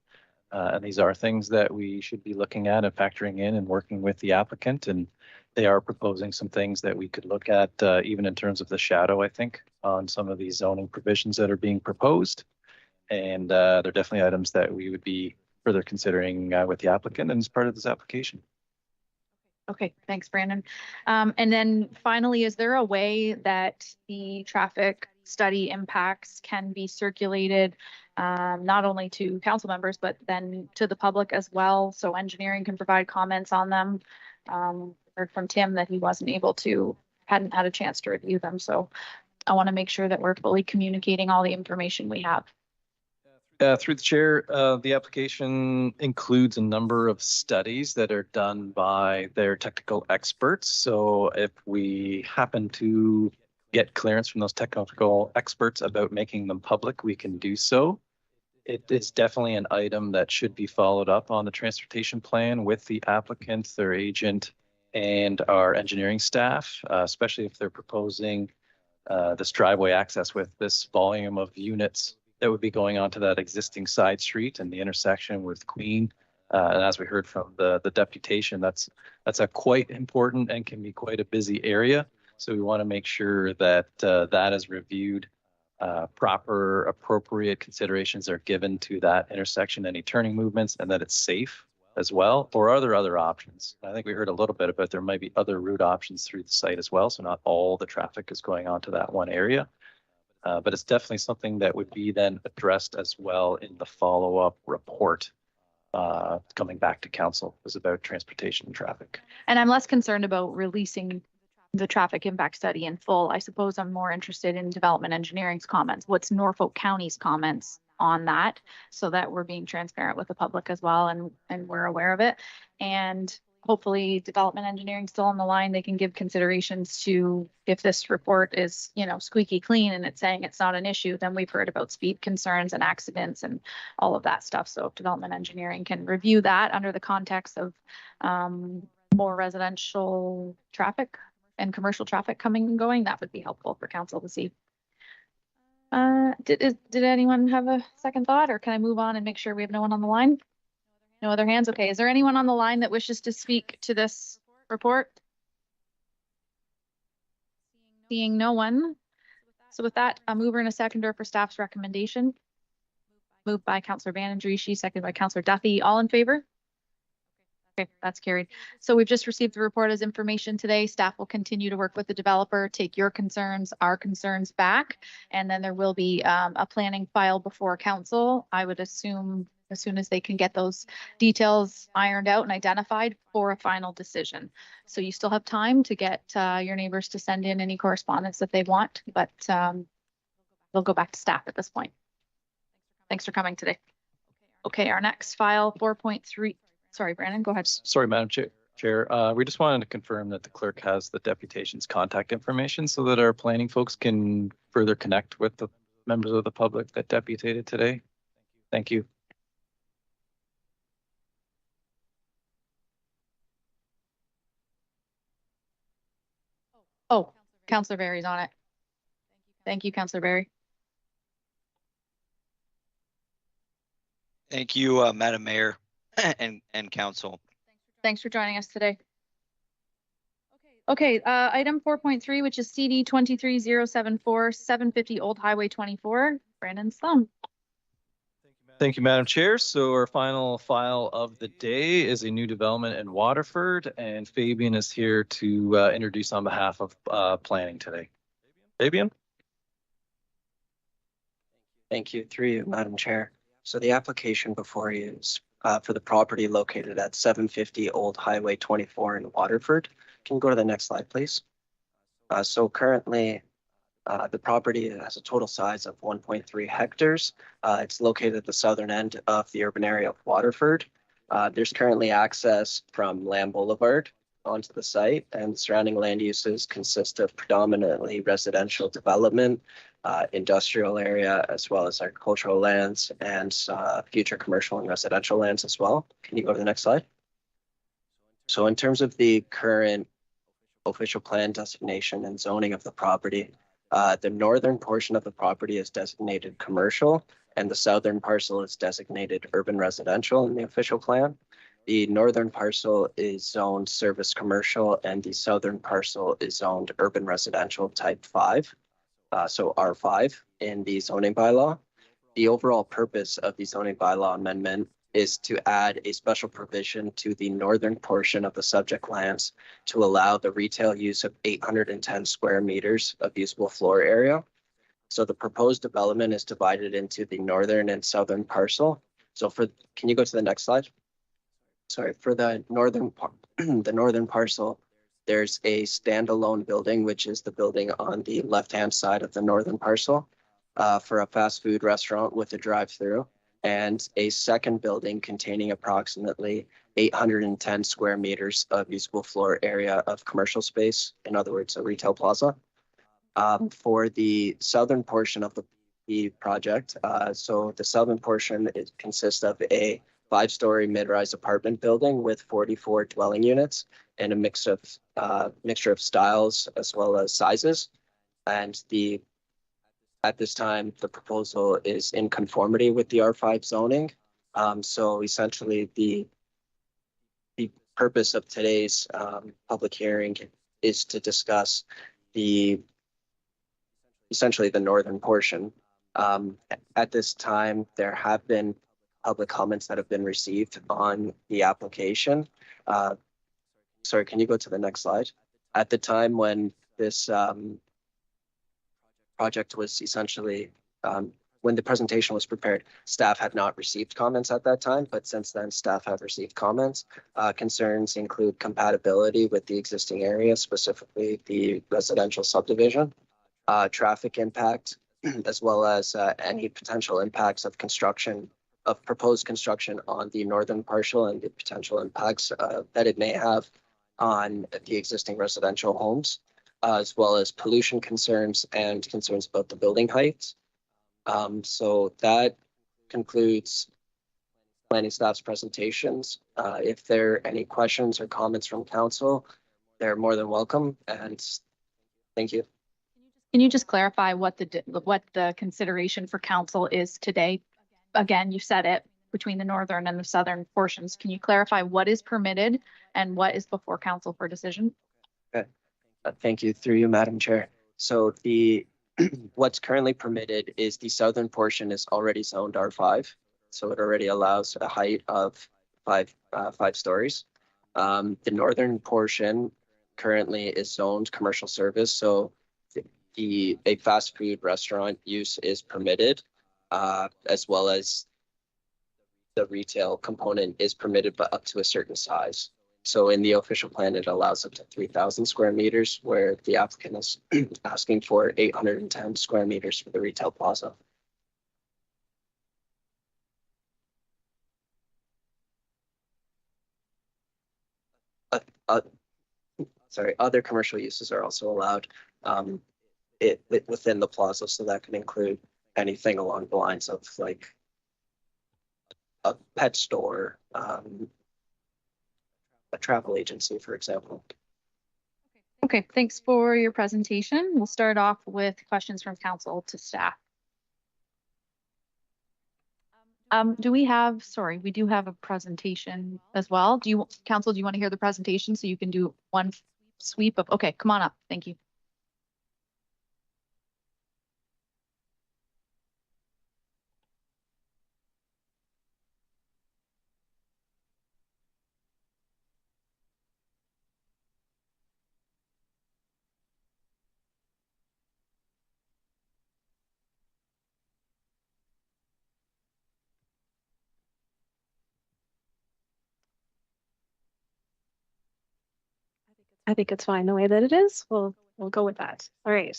And these are things that we should be looking at and factoring in and working with the applicant. And they are proposing some things that we could look at, even in terms of the shadow, I think, on some of these zoning provisions that are being proposed. And they're definitely items that we would be further considering with the applicant and as part of this application. Okay, thanks, Brandon. And then finally, is there a way that the traffic study impacts can be circulated not only to council members, but then to the public as well. So engineering can provide comments on them. Heard from Tim that he hadn't had a chance to review them. So I want to make sure that we're fully communicating all the information we have. Through the chair, the application includes a number of studies that are done by their technical experts. So if we happen to get clearance from those technical experts about making them public, we can do so. It is definitely an item that should be followed up on the transportation plan with the applicant, their agent, and our engineering staff, especially if they're proposing this driveway access with this volume of units that would be going onto that existing side street and the intersection with Queen. And as we heard from the deputation, that's a quite important and can be quite a busy area. So we want to make sure that that is reviewed, proper, appropriate considerations are given to that intersection, any turning movements, and that it's safe as well. Or are there other options? I think we heard a little bit about there might be other route options through the site as well. So not all the traffic is going onto that one area. But it's definitely something that would be then addressed as well in the follow-up report coming back to council is about transportation and traffic. And I'm less concerned about releasing the traffic impact study in full. I suppose I'm more interested in development engineering's comments. What's Norfolk County's comments on that, so that we're being transparent with the public as well and we're aware of it. And hopefully development engineering still on the line, they can give considerations to if this report is, squeaky clean and it's saying it's not an issue, then we've heard about speed concerns and accidents and all of that stuff. So if development engineering can review that under the context of more residential traffic and commercial traffic coming and going, that would be helpful for council to see. Did anyone have a second thought, or can I move on and make sure we have no one on the line? No other hands? Okay. Is there anyone on the line that wishes to speak to this report? Seeing no one. So with that, a mover and a seconder for staff's recommendation. Moved by Councillor Banandrishi, seconded by Councillor Duffy. All in favor? Okay, that's carried. So we've just received the report as information today. Staff will continue to work with the developer, take your concerns, our concerns back, and then there will be a planning file before council. I would assume as soon as they can get those details ironed out and identified for a final decision. So you still have time to get your neighbors to send in any correspondence that they want, but they'll go back to staff at this point. Thanks for coming today. Okay, our next file, 4.3. Sorry, Brandon, go ahead. Sorry, Madam Chair. We just wanted to confirm that the clerk has the deputation's contact information so that our planning folks can further connect with the members of the public that deputated today. Thank you. Oh, Councillor Barry's on it. Thank you, Councillor Barry. Thank you, Madam Mayor and Council. Thanks for joining us today. Okay, item 4.3, which is CD 23074, 750 Old Highway 24. Brandon Sloan. Thank you, Madam Chair. So our final file of the day is a new development in Waterford, and Fabian is here to introduce on behalf of planning today. Fabian? Thank you, through you, Madam Chair. So the application before you is for the property located at 750 Old Highway 24 in Waterford. Can you go to the next slide, please? So currently, the property has a total size of 1.3 hectares. It's located at the southern end of the urban area of Waterford. There's currently access from Lamb Boulevard onto the site, and surrounding land uses consist of predominantly residential development, industrial area, as well as agricultural lands and future commercial and residential lands as well. Can you go to the next slide? So in terms of the current official plan designation and zoning of the property, the northern portion of the property is designated commercial, and the southern parcel is designated urban residential in the official plan. The northern parcel is zoned service commercial, and the southern parcel is zoned urban residential type 5, so R5 in the zoning bylaw. The overall purpose of the zoning bylaw amendment is to add a special provision to the northern portion of the subject lands to allow the retail use of 810 square meters of usable floor area. So the proposed development is divided into the northern and southern parcel. So can you go to the next slide? Sorry, for the northern the northern parcel, there's a standalone building, which is the building on the left-hand side of the northern parcel, for a fast food restaurant with a drive-through, and a second building containing approximately 810 square meters of usable floor area of commercial space, in other words, a retail plaza. For the southern portion of the project, so the southern portion, it consists of a 5-story mid-rise apartment building with 44 dwelling units and a mixture of styles as well as sizes. And at this time, the proposal is in conformity with the R5 zoning. So essentially, the purpose of today's public hearing is to discuss essentially the northern portion. At this time, there have been public comments that have been received on the application. Sorry, can you go to the next slide? At the time when this project was essentially, when the presentation was prepared, staff had not received comments at that time, but since then staff have received comments. Concerns include compatibility with the existing area, specifically the residential subdivision, traffic impact, as well as any potential impacts of proposed construction on the northern parcel and the potential impacts that it may have on the existing residential homes, as well as pollution concerns and concerns about the building heights. So that concludes planning staff's presentations. If there are any questions or comments from council, they're more than welcome, and thank you. Can you just clarify what the consideration for council is today? Again, you said it, between the northern and the southern portions. Can you clarify what is permitted and what is before council for decision? Okay. Thank you, through you, Madam Chair. So what's currently permitted is the southern portion is already zoned R5. So it already allows a height of five stories. The northern portion currently is zoned commercial service. So a fast food restaurant use is permitted, as well as the retail component is permitted, but up to a certain size. So in the official plan, it allows up to 3,000 square meters, where the applicant is asking for 810 square meters for the retail plaza. Sorry, other commercial uses are also allowed within the plaza, so that can include anything along the lines of like a pet store, a travel agency, for example. Okay, thanks for your presentation. We'll start off with questions from council to staff. We do have a presentation as well. Council, do you want to hear the presentation so you can do one sweep of, okay, come on up. Thank you. I think it's fine the way that it is. We'll go with that. All right.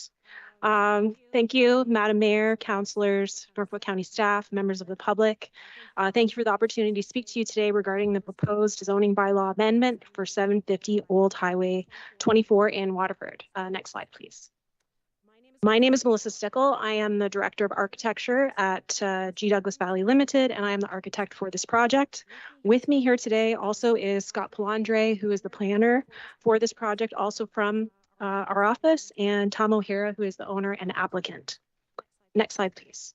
Thank you, Madam Mayor, councilors, Norfolk County staff, members of the public. Thank you for the opportunity to speak to you today regarding the proposed zoning bylaw amendment for 750 Old Highway 24 in Waterford. Next slide, please. My name is Melissa Stickle. I am the Director of Architecture at G. Douglas Valley Limited, and I am the architect for this project. With me here today also is Scott Palandre, who is the planner for this project, also from our office, and Tom O'Hara, who is the owner and applicant. Next slide, please.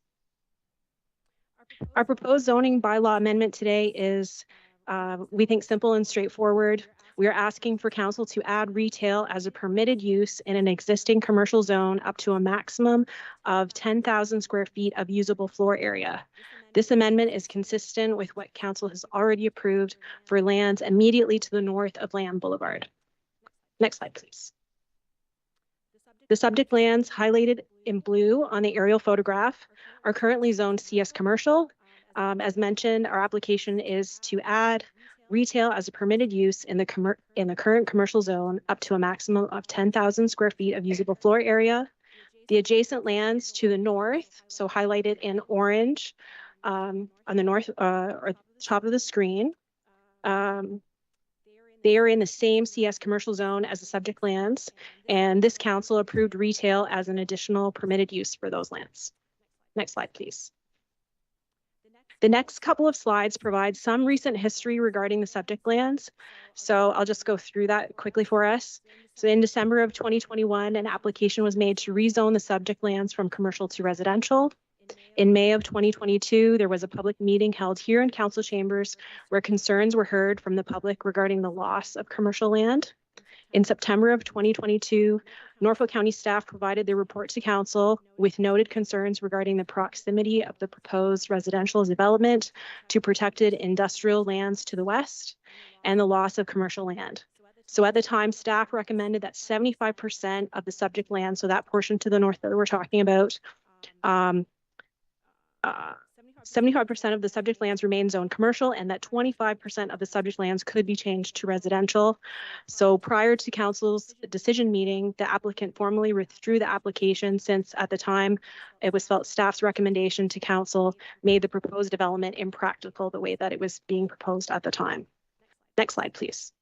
Our proposed zoning bylaw amendment today is, we think, simple and straightforward. We are asking for council to add retail as a permitted use in an existing commercial zone up to a maximum of 10,000 square feet of usable floor area. This amendment is consistent with what council has already approved for lands immediately to the north of Lamb Boulevard. Next slide, please. The subject lands highlighted in blue on the aerial photograph are currently zoned CS commercial. As mentioned, our application is to add retail as a permitted use in the current commercial zone up to a maximum of 10,000 square feet of usable floor area. The adjacent lands to the north, so highlighted in orange on the north or top of the screen, they are in the same CS commercial zone as the subject lands, and this council approved retail as an additional permitted use for those lands. Next slide, please. The next couple of slides provide some recent history regarding the subject lands. So I'll just go through that quickly for us. So in December of 2021, an application was made to rezone the subject lands from commercial to residential. In May of 2022, there was a public meeting held here in council chambers where concerns were heard from the public regarding the loss of commercial land. In September of 2022, Norfolk County staff provided their report to council with noted concerns regarding the proximity of the proposed residential development to protected industrial lands to the west and the loss of commercial land. So at the time, staff recommended that 75% of the subject land, so that portion to the north that we're talking about, 75% of the subject lands remain zoned commercial and that 25% of the subject lands could be changed to residential. So prior to council's decision meeting, the applicant formally withdrew the application since at the time it was felt staff's recommendation to council made the proposed development impractical the way that it was being proposed at the time. Next slide, please.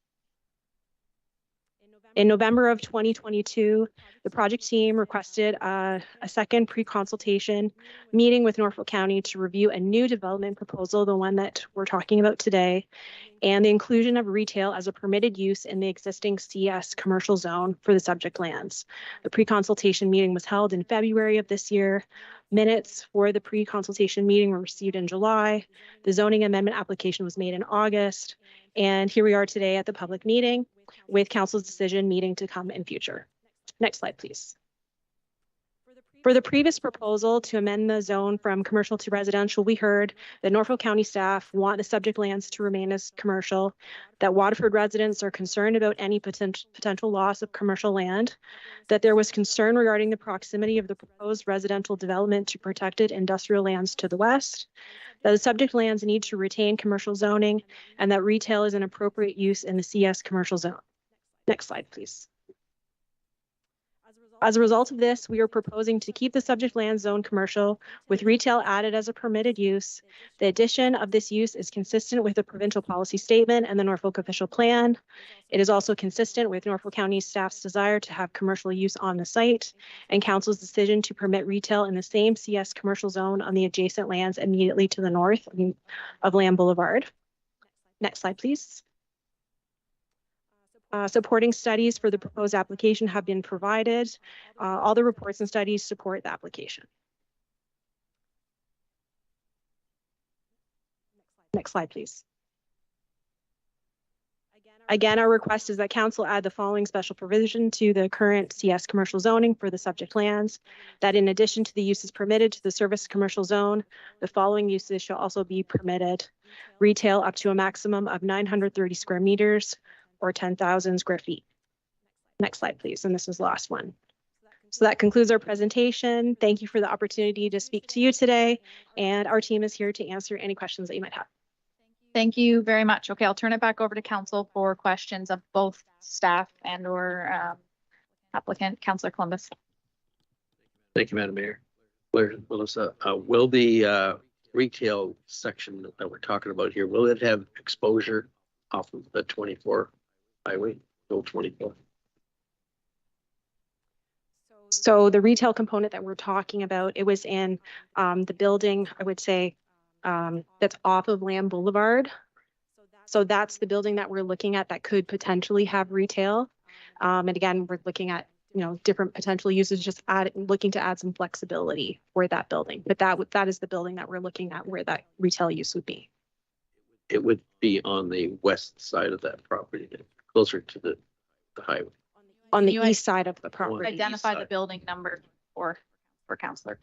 In November of 2022, the project team requested a second pre-consultation meeting with Norfolk County to review a new development proposal, the one that we're talking about today, and the inclusion of retail as a permitted use in the existing CS commercial zone for the subject lands. The pre-consultation meeting was held in February of this year. Minutes for the pre-consultation meeting were received in July. The zoning amendment application was made in August. And here we are today at the public meeting with council's decision meeting to come in future. Next slide, please. For the previous proposal to amend the zone from commercial to residential, we heard that Norfolk County staff want the subject lands to remain as commercial, that Waterford residents are concerned about any potential loss of commercial land, that there was concern regarding the proximity of the proposed residential development to protected industrial lands to the west, that the subject lands need to retain commercial zoning, and that retail is an appropriate use in the CS commercial zone. Next slide, please. As a result of this, we are proposing to keep the subject land zone commercial with retail added as a permitted use. The addition of this use is consistent with the provincial policy statement and the Norfolk official plan. It is also consistent with Norfolk County staff's desire to have commercial use on the site and council's decision to permit retail in the same CS commercial zone on the adjacent lands immediately to the north of Lamb Boulevard. Next slide, please. Supporting studies for the proposed application have been provided. All the reports and studies support the application. Next slide, please. Again, our request is that council add the following special provision to the current CS commercial zoning for the subject lands, that in addition to the uses permitted to the service commercial zone, the following uses shall also be permitted. Retail up to a maximum of 930 square meters, or 10,000 square feet. Next slide, please. And this is the last one. So that concludes our presentation. Thank you for the opportunity to speak to you today. And our team is here to answer any questions that you might have. Thank you very much. Okay, I'll turn it back over to council for questions of both staff and or applicant. Councillor Columbus. Thank you, Madam Mayor. Melissa, will the retail section that we're talking about here, will it have exposure off of the 24 highway, Old 24? So the retail component that we're talking about, it was in the building, I would say, that's off of Lamb Boulevard. So that's the building that we're looking at that could potentially have retail. And again, we're looking at, different potential uses, just looking to add some flexibility for that building. But that is the building that we're looking at where that retail use would be. It would be on the west side of that property, closer to the highway. On the east side of the property. Identify the building number for councillor.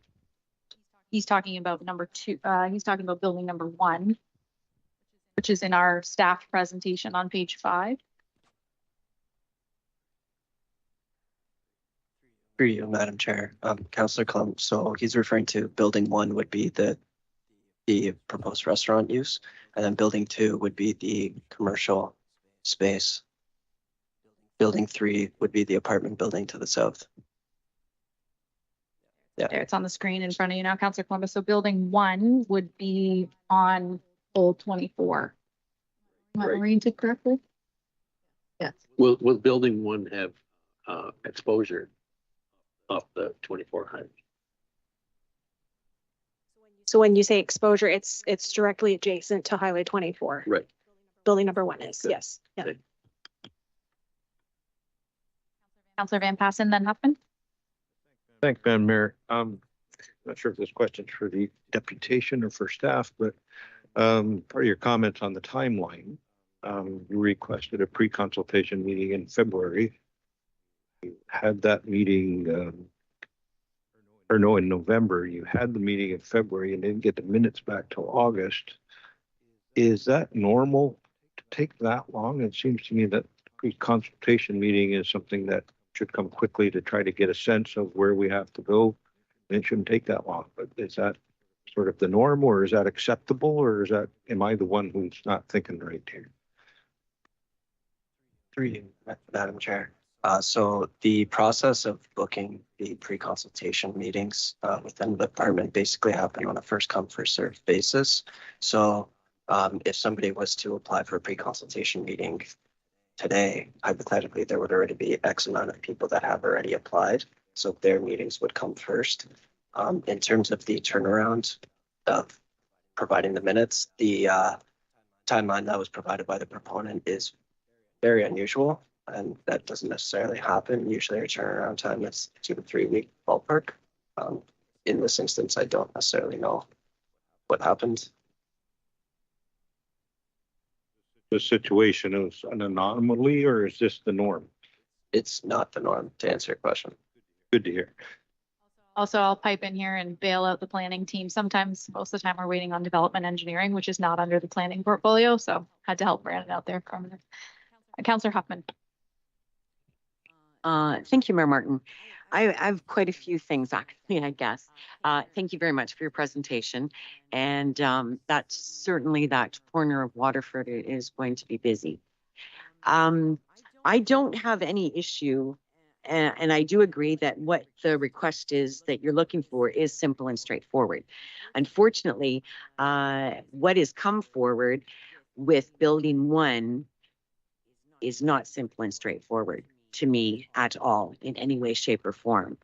He's talking about number 2. He's talking about building number 1, which is in our staff presentation on page 5. Through you, Madam Chair, Councillor Clum. So he's referring to building 1 would be the proposed restaurant use, and then building 2 would be the commercial space. Building 3 would be the apartment building to the south. Yeah. There, it's on the screen in front of you now, Councillor Columbus. So building 1 would be on Old 24. Am I Right. reading it correctly? Yes. Will building 1 have exposure off the 24 highway? So when you say exposure, it's directly adjacent to Highway 24. Right. Building number 1 is, Good. yes. Yeah. Good. Councillor Van Passen, then Huffman. Thanks, Madam Mayor. Not sure if this question's for the deputation or for staff, but part of your comments on the timeline, you requested a pre-consultation meeting in February. You had that meeting, in November. You had the meeting in February and didn't get the minutes back till August. Is that normal to take that long? It seems to me that pre-consultation meeting is something that should come quickly to try to get a sense of where we have to go. It shouldn't take that long, but is that sort of the norm, or is that acceptable, or am I the one who's not thinking right here? Through you, Madam Chair. So the process of booking the pre-consultation meetings within the department basically happen on a first come, first served basis. So if somebody was to apply for a pre-consultation meeting today, hypothetically, there would already be X amount of people that have already applied. So their meetings would come first. In terms of the turnaround of providing the minutes, the timeline that was provided by the proponent is very unusual, and that doesn't necessarily happen. Usually our turnaround time is 2 to 3 week ballpark. In this instance, I don't necessarily know what happened. The situation is an anomaly, or is this the norm? It's not the norm, to answer your question. Good to hear. Also, I'll pipe in here and bail out the planning team. Sometimes, most of the time, we're waiting on development engineering, which is not under the planning portfolio. So had to help Brandon out there for a minute. Councillor Huffman. Thank you, Mayor Martin. I have quite a few things, actually, I guess. Thank you very much for your presentation. And that's certainly that corner of Waterford is going to be busy. I don't have any issue, and I do agree that what the request is that you're looking for is simple and straightforward. Unfortunately, what has come forward with building 1 is not simple and straightforward to me at all in any way, shape, or form.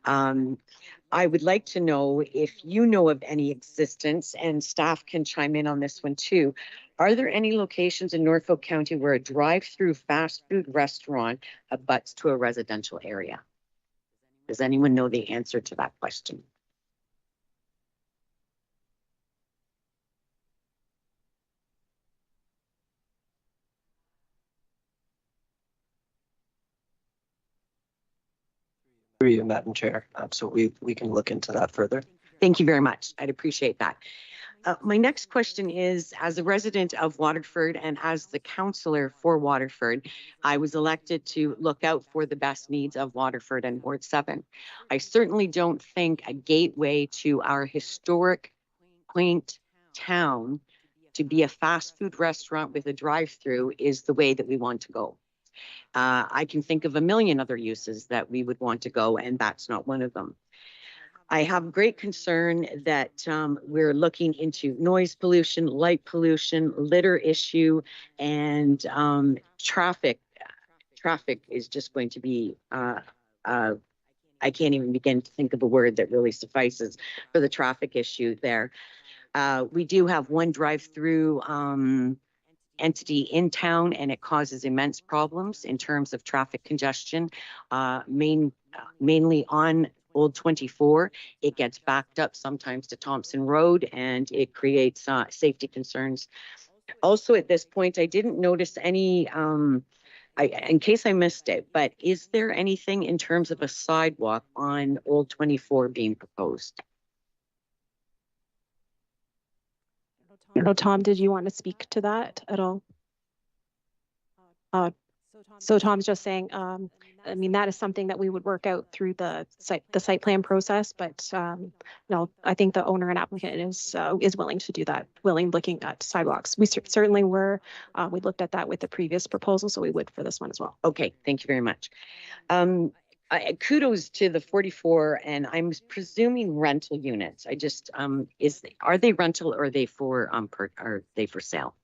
I would like to know if you know of any existence, and staff can chime in on this one too. Are there any locations in Norfolk County where a drive-through fast food restaurant abuts to a residential area? Does anyone know the answer to that question? Through you, Madam Chair. So we can look into that further. Thank you very much. I'd appreciate that. My next question is, as a resident of Waterford and as the councillor for Waterford, I was elected to look out for the best needs of Waterford and Ward 7. I certainly don't think a gateway to our historic, quaint town to be a fast food restaurant with a drive-through is the way that we want to go. I can think of a million other uses that we would want to go, and that's not one of them. I have great concern that we're looking into noise pollution, light pollution, litter issue, and traffic. Traffic is just going to be, I can't even begin to think of a word that really suffices for the traffic issue there. We do have one drive-through entity in town, and it causes immense problems in terms of traffic congestion, mainly on Old 24. It gets backed up sometimes to Thompson Road, and it creates safety concerns. Also, at this point, I didn't notice any, in case I missed it, but is there anything in terms of a sidewalk on Old 24 being proposed? I don't know, Tom, did you want to speak to that at all? So Tom's just saying, I mean, that is something that we would work out through the site plan process, but no, I think the owner and applicant is willing to do that, looking at sidewalks. We certainly were, we looked at that with the previous proposal, so we would for this one as well. Okay, thank you very much. Kudos to the 44, and I'm presuming rental units. I just, are they rental or are they for sale?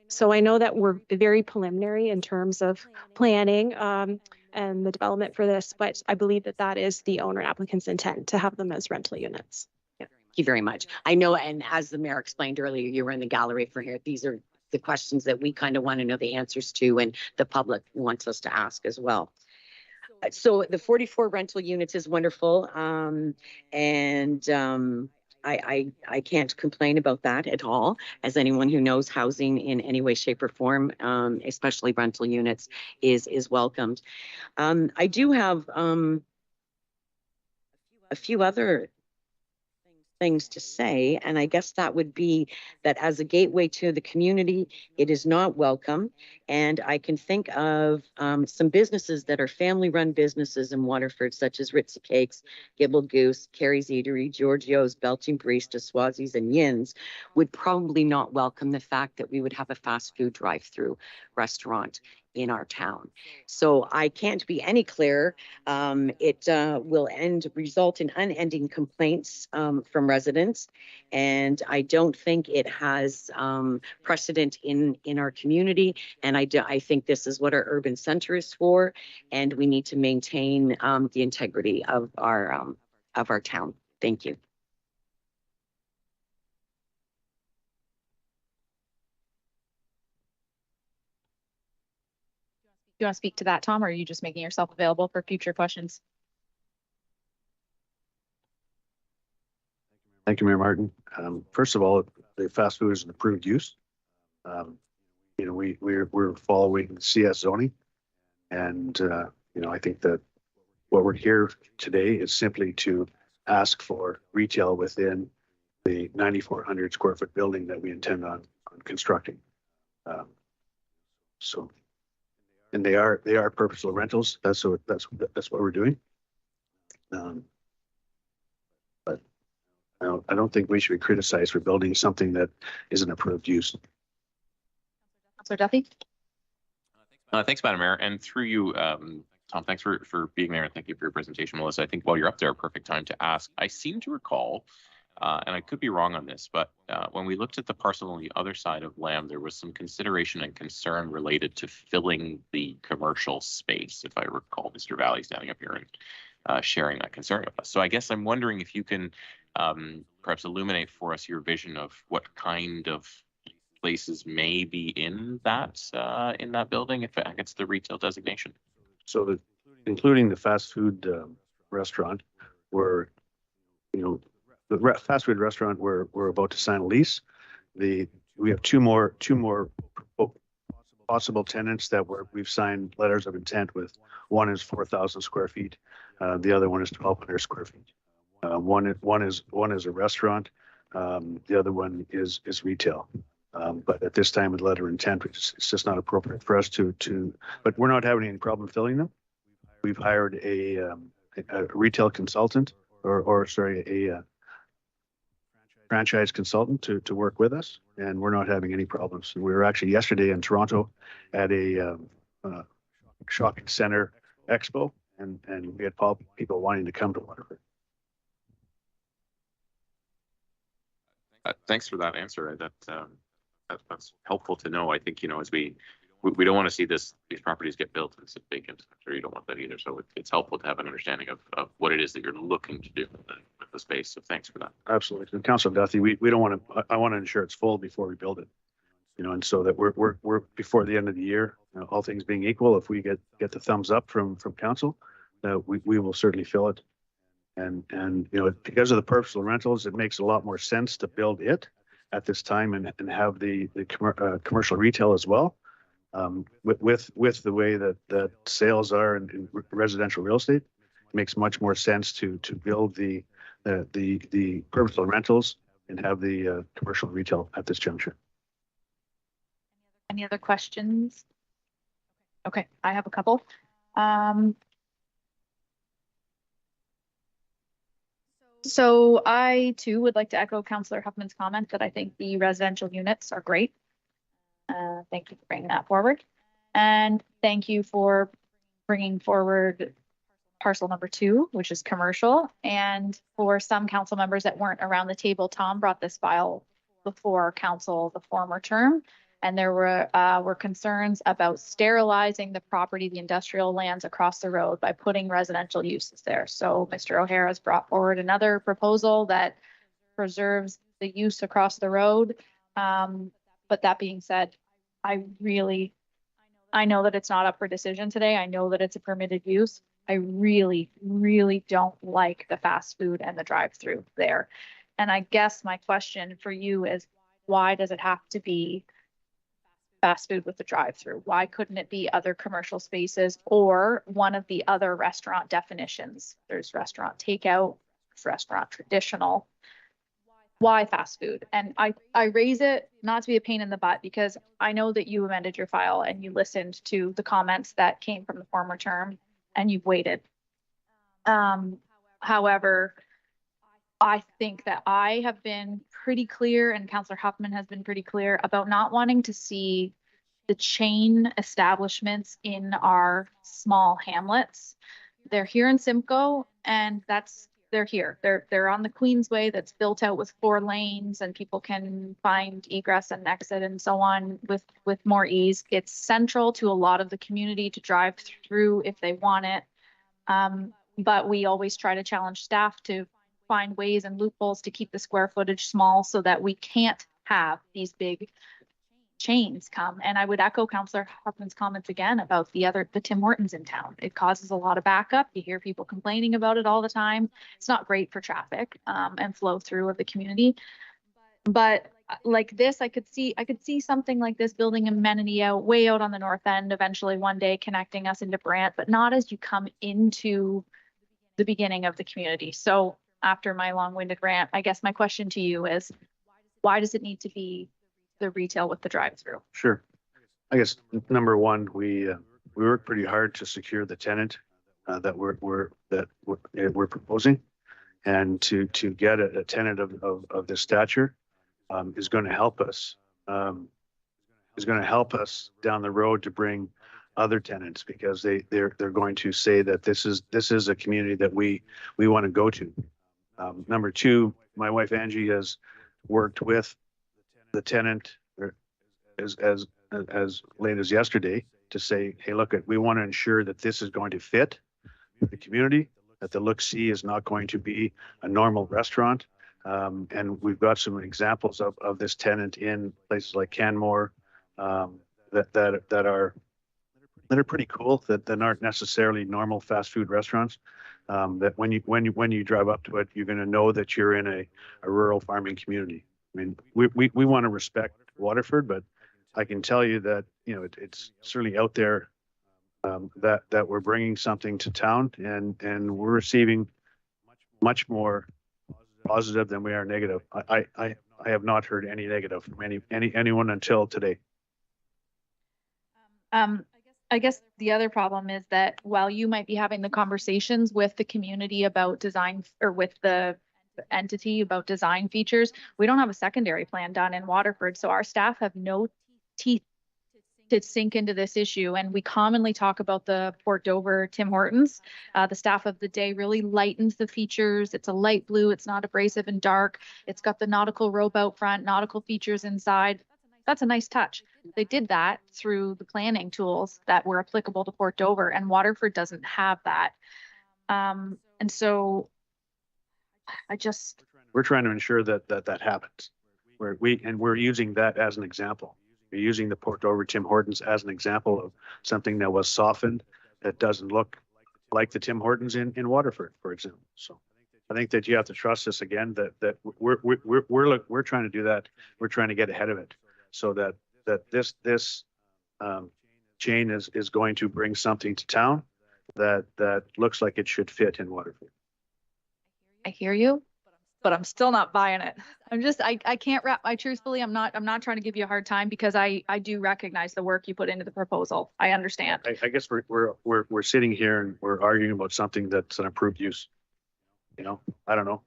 So I know that we're very preliminary in terms of planning and the development for this, but I believe that that is the owner applicant's intent to have them as rental units. Yeah, thank you very much. I know, and as the mayor explained earlier, you were in the gallery for here. These are the questions that we kind of want to know the answers to, and the public wants us to ask as well. So the 44 rental units is wonderful, I can't complain about that at all. As anyone who knows housing in any way, shape, or form, especially rental units, is welcomed. I do have a few other things to say, and I guess that would be that as a gateway to the community, it is not welcome. And I can think of some businesses that are family-run businesses in Waterford, such as Ritzy Cakes, Gibble Goose, Carrie's Eatery, Giorgio's, Belching Barista, Swazi's, and Yin's, would probably not welcome the fact that we would have a fast food drive-through restaurant in our town. So I can't be any clearer. It will result in unending complaints from residents, and I don't think it has precedent in our community. And I think this is what our urban center is for, and we need to maintain the integrity of our town. Thank you. Do you want to speak to that, Tom, or are you just making yourself available for future questions? Thank you, Mayor Martin. First of all, the fast food is an approved use. You know, we're following CS zoning, and you know, I think that what we're here today is simply to ask for retail within the 9,400 square foot building that we intend on constructing. And they are purposeful rentals. That's what we're doing. But I don't think we should be criticized for building something that is an approved use. Councilor Duffy. Thanks, Madam Mayor, and through you, Tom. Thanks for being there, and thank you for your presentation, Melissa. I think while you're up there, a perfect time to ask. I seem to recall, and I could be wrong on this, but when we looked at the parcel on the other side of Lamb, there was some consideration and concern related to filling the commercial space, if I recall Mr. Valley standing up here and sharing that concern with us. So I guess I'm wondering if you can perhaps illuminate for us your vision of what kind of places may be in that building if it gets the retail designation. So including the fast food restaurant, where, you know, the fast food restaurant, we're about to sign a lease. We have two more possible tenants that we've signed letters of intent with. One is 4,000 square feet. The other one is 1,200 square feet. One is a restaurant. The other one is retail. But at this time with letter of intent, it's just not appropriate for us to, but we're not having any problem filling them. We've hired a retail consultant or a franchise consultant to work with us, and we're not having any problems. We were actually yesterday in Toronto at a shopping center expo, and we had people wanting to come to Waterford. Thanks for that answer. That's helpful to know. I think, you know, as we don't want to see these properties get built and sit vacant. I'm sure you don't want that either. So it's helpful to have an understanding of what it is that you're looking to do with the space. So thanks for that. Absolutely. And Councilor Duthie, we don't want to, I want to ensure it's full before we build it. You know, and so that we're before the end of the year, you know, all things being equal, if we get the thumbs up from council, we will certainly fill it. And you know, because of the purposeful rentals, it makes a lot more sense to build it at this time and have the commercial retail as well. With the way that sales are in residential real estate, it makes much more sense to build the purposeful rentals and have the commercial retail at this juncture. Any other questions? Okay, I have a couple. So I too would like to echo Councillor Huffman's comment that I think the residential units are great. Thank you for bringing that forward. And thank you for bringing forward parcel number 2, which is commercial. And for some council members that weren't around the table, Tom brought this file before council the former term. And there were concerns about sterilizing the property, the industrial lands across the road by putting residential uses there. So Mr. O'Hara has brought forward another proposal that preserves the use across the road. But that being said, I know that it's not up for decision today. I know that it's a permitted use. I really, really don't like the fast food and the drive-through there. And I guess my question for you is, why does it have to be fast food with the drive-through? Why couldn't it be other commercial spaces or one of the other restaurant definitions? There's restaurant takeout, restaurant traditional. Why fast food? And I raise it not to be a pain in the butt because I know that you amended your file and you listened to the comments that came from the former term and you've waited. However, I think that I have been pretty clear and Councillor Huffman has been pretty clear about not wanting to see the chain establishments in our small hamlets. They're here in Simcoe and they're here. They're on the Queensway that's built out with 4 lanes and people can find egress and exit and so on with more ease. It's central to a lot of the community to drive through if they want it. But we always try to challenge staff to find ways and loopholes to keep the square footage small so that we can't have these big chains come. And I would echo Councillor Huffman's comments again about the Tim Hortons in town. It causes a lot of backup. You hear people complaining about it all the time. It's not great for traffic and flow through of the community. But like this, I could see something like this building amenity way out on the north end, eventually one day connecting us into Brant, but not as you come into the beginning of the community. So after my long-winded rant, I guess my question to you is, why does it need to be the retail with the drive-through? Sure. I guess number one, we work pretty hard to secure the tenant that we're proposing, and to get a tenant of this stature is going to help us down the road to bring other tenants, because they're going to say that this is a community that we want to go to. Number two, my wife Angie has worked with the tenant as late as yesterday to say, hey, look, we want to ensure that this is going to fit the community, that the look-see is not going to be a normal restaurant. And we've got some examples of this tenant in places like Canmore that are pretty cool, that aren't necessarily normal fast food restaurants. That when you drive up to it, you're going to know that you're in a rural farming community. I mean, we want to respect Waterford, but I can tell you that it's certainly out there that we're bringing something to town, and we're receiving much more positive than we are negative. I have not heard any negative from anyone until today. I guess the other problem is that while you might be having the conversations with the community about design, or with the entity about design features, we don't have a secondary plan done in Waterford. So our staff have no teeth to sink into this issue. And we commonly talk about the Port Dover Tim Hortons. The staff of the day really lightens the features. It's a light blue. It's not abrasive and dark. It's got the nautical rope out front, nautical features inside. That's a nice touch. They did that through the planning tools that were applicable to Port Dover, and Waterford doesn't have that. And so we're trying to ensure that happens. We're using that as an example. We're using the Port Dover Tim Hortons as an example of something that was softened, that doesn't look like the Tim Hortons in Waterford, for example. So I think that you have to trust us again, that we're trying to do that. We're trying to get ahead of it, so that this chain is going to bring something to town that looks like it should fit in Waterford. I hear you, but I'm still not buying it. I can't truthfully, I'm not trying to give you a hard time because I do recognize the work you put into the proposal. I understand. I guess we're sitting here and we're arguing about something that's an approved use. You know, I don't know.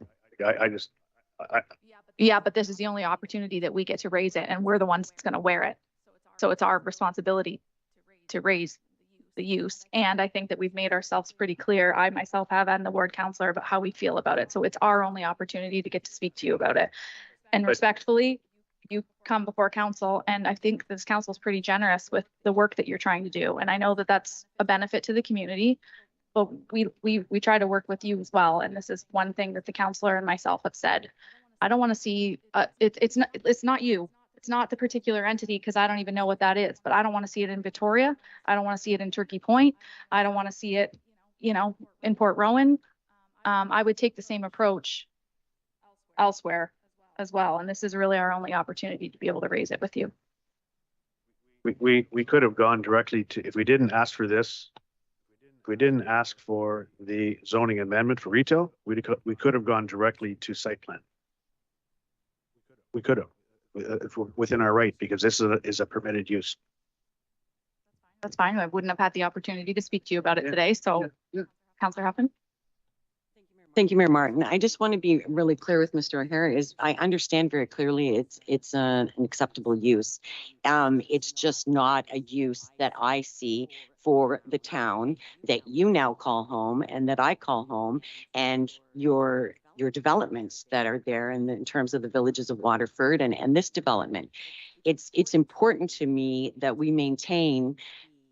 Yeah, but this is the only opportunity that we get to raise it, and we're the ones that's going to wear it. So it's our responsibility to raise the use. And I think that we've made ourselves pretty clear. I myself have, and the ward councillor, about how we feel about it. So it's our only opportunity to get to speak to you about it. And respectfully, you come before council, and I think this council is pretty generous with the work that you're trying to do. And I know that that's a benefit to the community, but we try to work with you as well. And this is one thing that the councillor and myself have said. I don't want to see it's not you. It's not the particular entity, because I don't even know what that is, but I don't want to see it in Victoria. I don't want to see it in Turkey Point. I don't want to see it, you know, in Port Rowan. I would take the same approach elsewhere as well. And this is really our only opportunity to be able to raise it with you. We could have gone directly to, if we didn't ask for this, if we didn't ask for the zoning amendment for retail, we could have gone directly to site plan. We could have, if we're within our right, because this is a permitted use. That's fine. I wouldn't have had the opportunity to speak to you about it today. So, Councillor Huffman. Thank you, Mayor Martin. I just want to be really clear with Mr. O'Hara. I understand very clearly it's an acceptable use. It's just not a use that I see for the town that you now call home and that I call home, and your developments that are there in terms of the villages of Waterford and this development. It's important to me that we maintain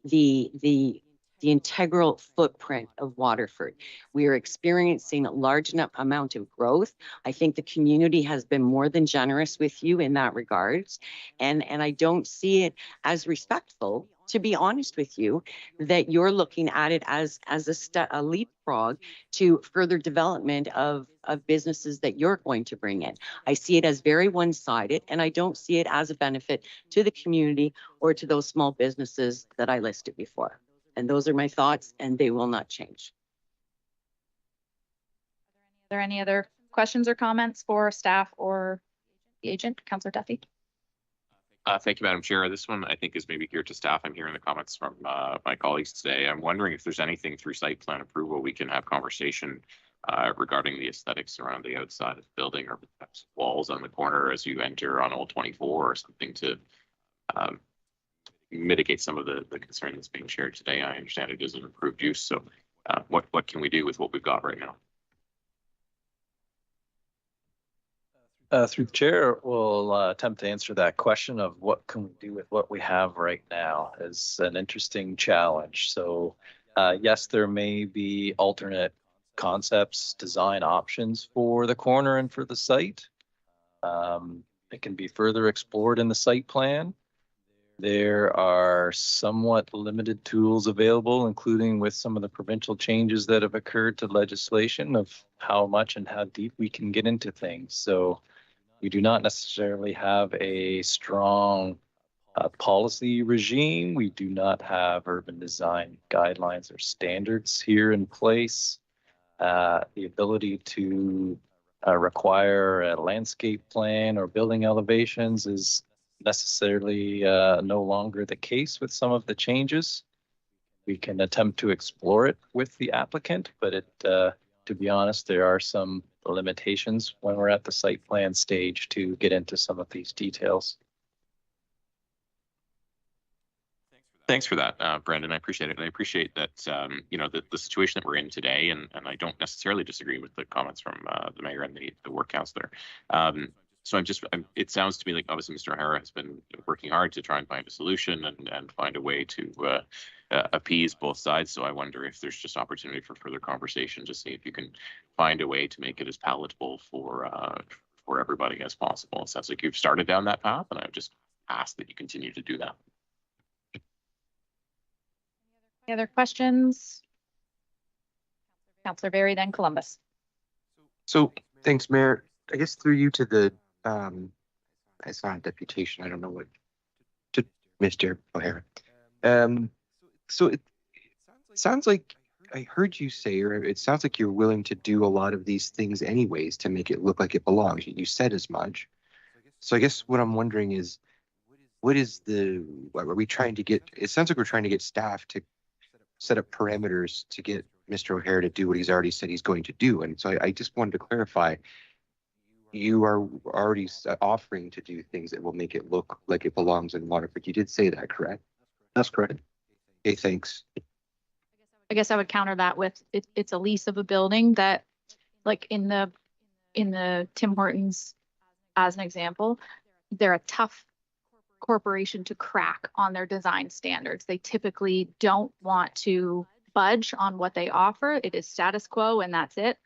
the integral footprint of Waterford. We are experiencing a large amount of growth. I think the community has been more than generous with you in that regards. And I don't see it as respectful, to be honest with you, that you're looking at it as a leapfrog to further development of businesses that you're going to bring in. I see it as very one-sided, and I don't see it as a benefit to the community or to those small businesses that I listed before. And those are my thoughts, and they will not change. Are there any other questions or comments for staff or the agent? Councillor Duffy. Thank you, Madam Chair. This one I think is maybe geared to staff. I'm hearing the comments from my colleagues today. I'm wondering if there's anything through site plan approval we can have conversation regarding the aesthetics around the outside of the building, or perhaps walls on the corner as you enter on Old 24 or something to mitigate some of the concern that's being shared today. I understand it is an approved use. So what can we do with what we've got right now? Through the chair, we'll attempt to answer that question of what can we do with what we have right now is an interesting challenge. So yes, there may be alternate concepts, design options for the corner and for the site. It can be further explored in the site plan. There are somewhat limited tools available, including with some of the provincial changes that have occurred to legislation, of how much and how deep we can get into things. So we do not necessarily have a strong policy regime. We do not have urban design guidelines or standards here in place. The ability to require a landscape plan or building elevations is necessarily no longer the case with some of the changes. We can attempt to explore it with the applicant, but to be honest, there are some limitations when we're at the site plan stage to get into some of these details. Thanks for that, Brandon. I appreciate it. And I appreciate that, you know, the situation that we're in today, and I don't necessarily disagree with the comments from the mayor and the work councillor. So it sounds to me like obviously Mr. O'Hara has been working hard to try and find a solution and find a way to appease both sides. So I wonder if there's just opportunity for further conversation to see if you can find a way to make it as palatable for everybody as possible. It sounds like you've started down that path, and I would just ask that you continue to do that. Any other questions? Councillor Berry, then Columbus. So thanks, Mayor. I guess through you to the it's not a deputation, I don't know what, to Mr. O'Hara. So it sounds like I heard you say, or it sounds like you're willing to do a lot of these things anyways to make it look like it belongs. You said as much. So I guess what I'm wondering is, what are we trying to get? It sounds like we're trying to get staff to set up parameters to get Mr. O'Hare to do what he's already said he's going to do. And so I just wanted to clarify, you are already offering to do things that will make it look like it belongs in Waterford. You did say that, correct? That's correct. Okay, thanks. I guess I would counter that with it's a lease of a building that, like in the Tim Hortons, as an example, they're a tough corporation to crack on their design standards. They typically don't want to budge on what they offer. It is status quo and that's it.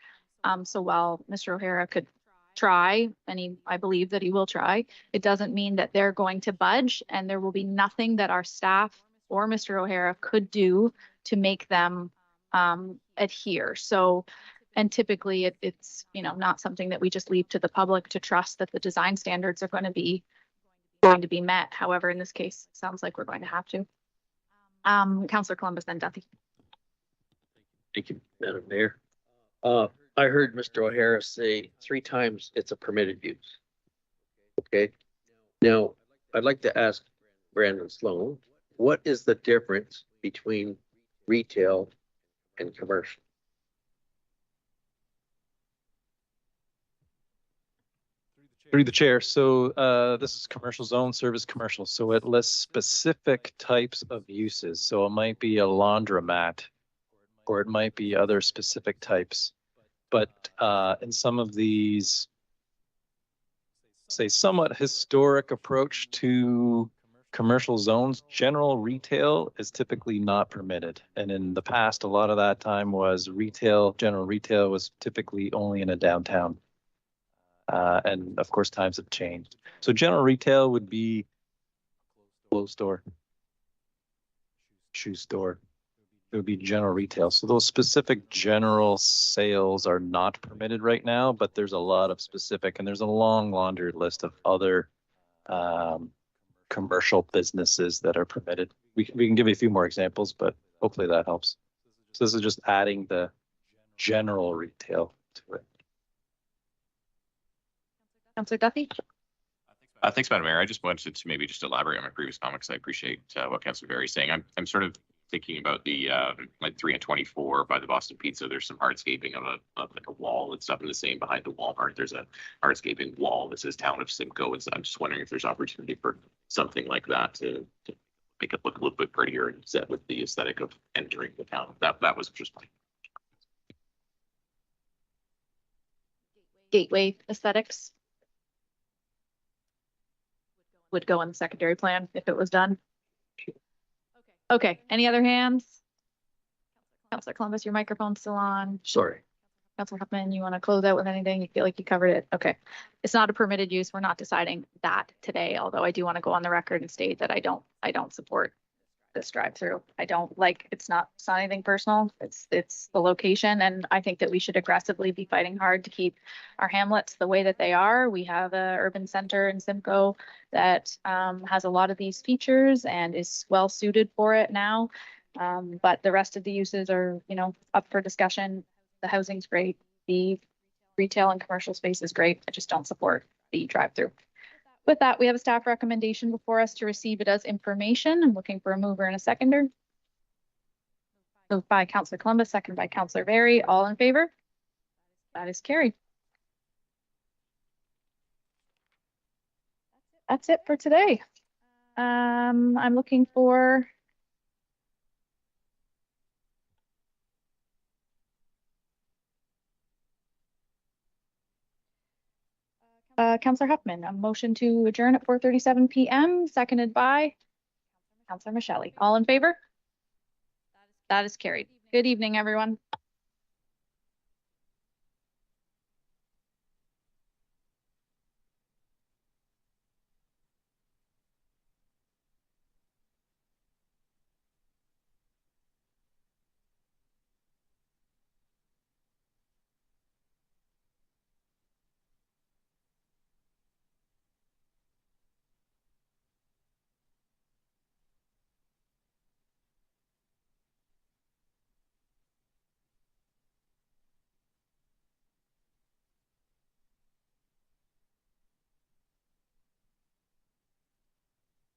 So while Mr. O'Hara could try, and I believe that he will try, it doesn't mean that they're going to budge, and there will be nothing that our staff or Mr. O'Hara could do to make them adhere. So, and typically it's, you know, not something that we just leave to the public to trust that the design standards are going to be met. However, in this case, it sounds like we're going to have to. Councillor Columbus, then Duthie. Thank you, Madam Mayor. I heard Mr. O'Hara say 3 times it's a permitted use. Okay. Now, I'd like to ask Brandon Sloan, what is the difference between retail and commercial? Through the chair. So this is commercial zone, service commercial. So it lists specific types of uses. So it might be a laundromat, or it might be other specific types. But in some of these, say, somewhat historic approach to commercial zones, general retail is typically not permitted. And in the past, a lot of that time was retail, general retail was typically only in a downtown. And of course, times have changed. So general retail would be clothes store, shoe store. It would be general retail. So those specific general sales are not permitted right now, but there's a lot of specific, and there's a long laundry list of other commercial businesses that are permitted. We can give you a few more examples, but hopefully that helps. So this is just adding the general retail to it. Councillor Duthie. Thanks, Madam Mayor. I just wanted to maybe just elaborate on my previous comments. I appreciate what Councillor Berry is saying. I'm sort of thinking about the like 3 and 24 by the Boston Pizza. There's some hardscaping of like a wall and stuff, and the same behind the Walmart. There's a hardscaping wall that says Town of Simcoe. And so I'm just wondering if there's opportunity for something like that to make it look a little bit prettier and set with the aesthetic of entering the town. That was just my Gateway aesthetics would go in the secondary plan if it was done. Okay, any other hands? Councillor Columbus, your microphone's still on. Sorry. Councillor Huffman, you want to close out with anything? You feel like you covered it? Okay. It's not a permitted use. We're not deciding that today, although I do want to go on the record and state that I don't support this drive-through. I don't like, it's not anything personal. It's the location, and I think that we should aggressively be fighting hard to keep our hamlets the way that they are. We have a urban center in Simcoe that has a lot of these features and is well suited for it now. But the rest of the uses are, you know, up for discussion. The housing's great. The retail and commercial space is great. I just don't support the drive-through. With that, we have a staff recommendation before us to receive it as information. I'm looking for a mover and a seconder. Moved by Councillor Columbus, seconded by Councillor Berry. All in favor? That is carried. That's it for today. I'm looking for Councillor Huffman, a motion to adjourn at 4:37 p.m., seconded by Councillor Michelli. All in favor? That is carried. Good evening, everyone.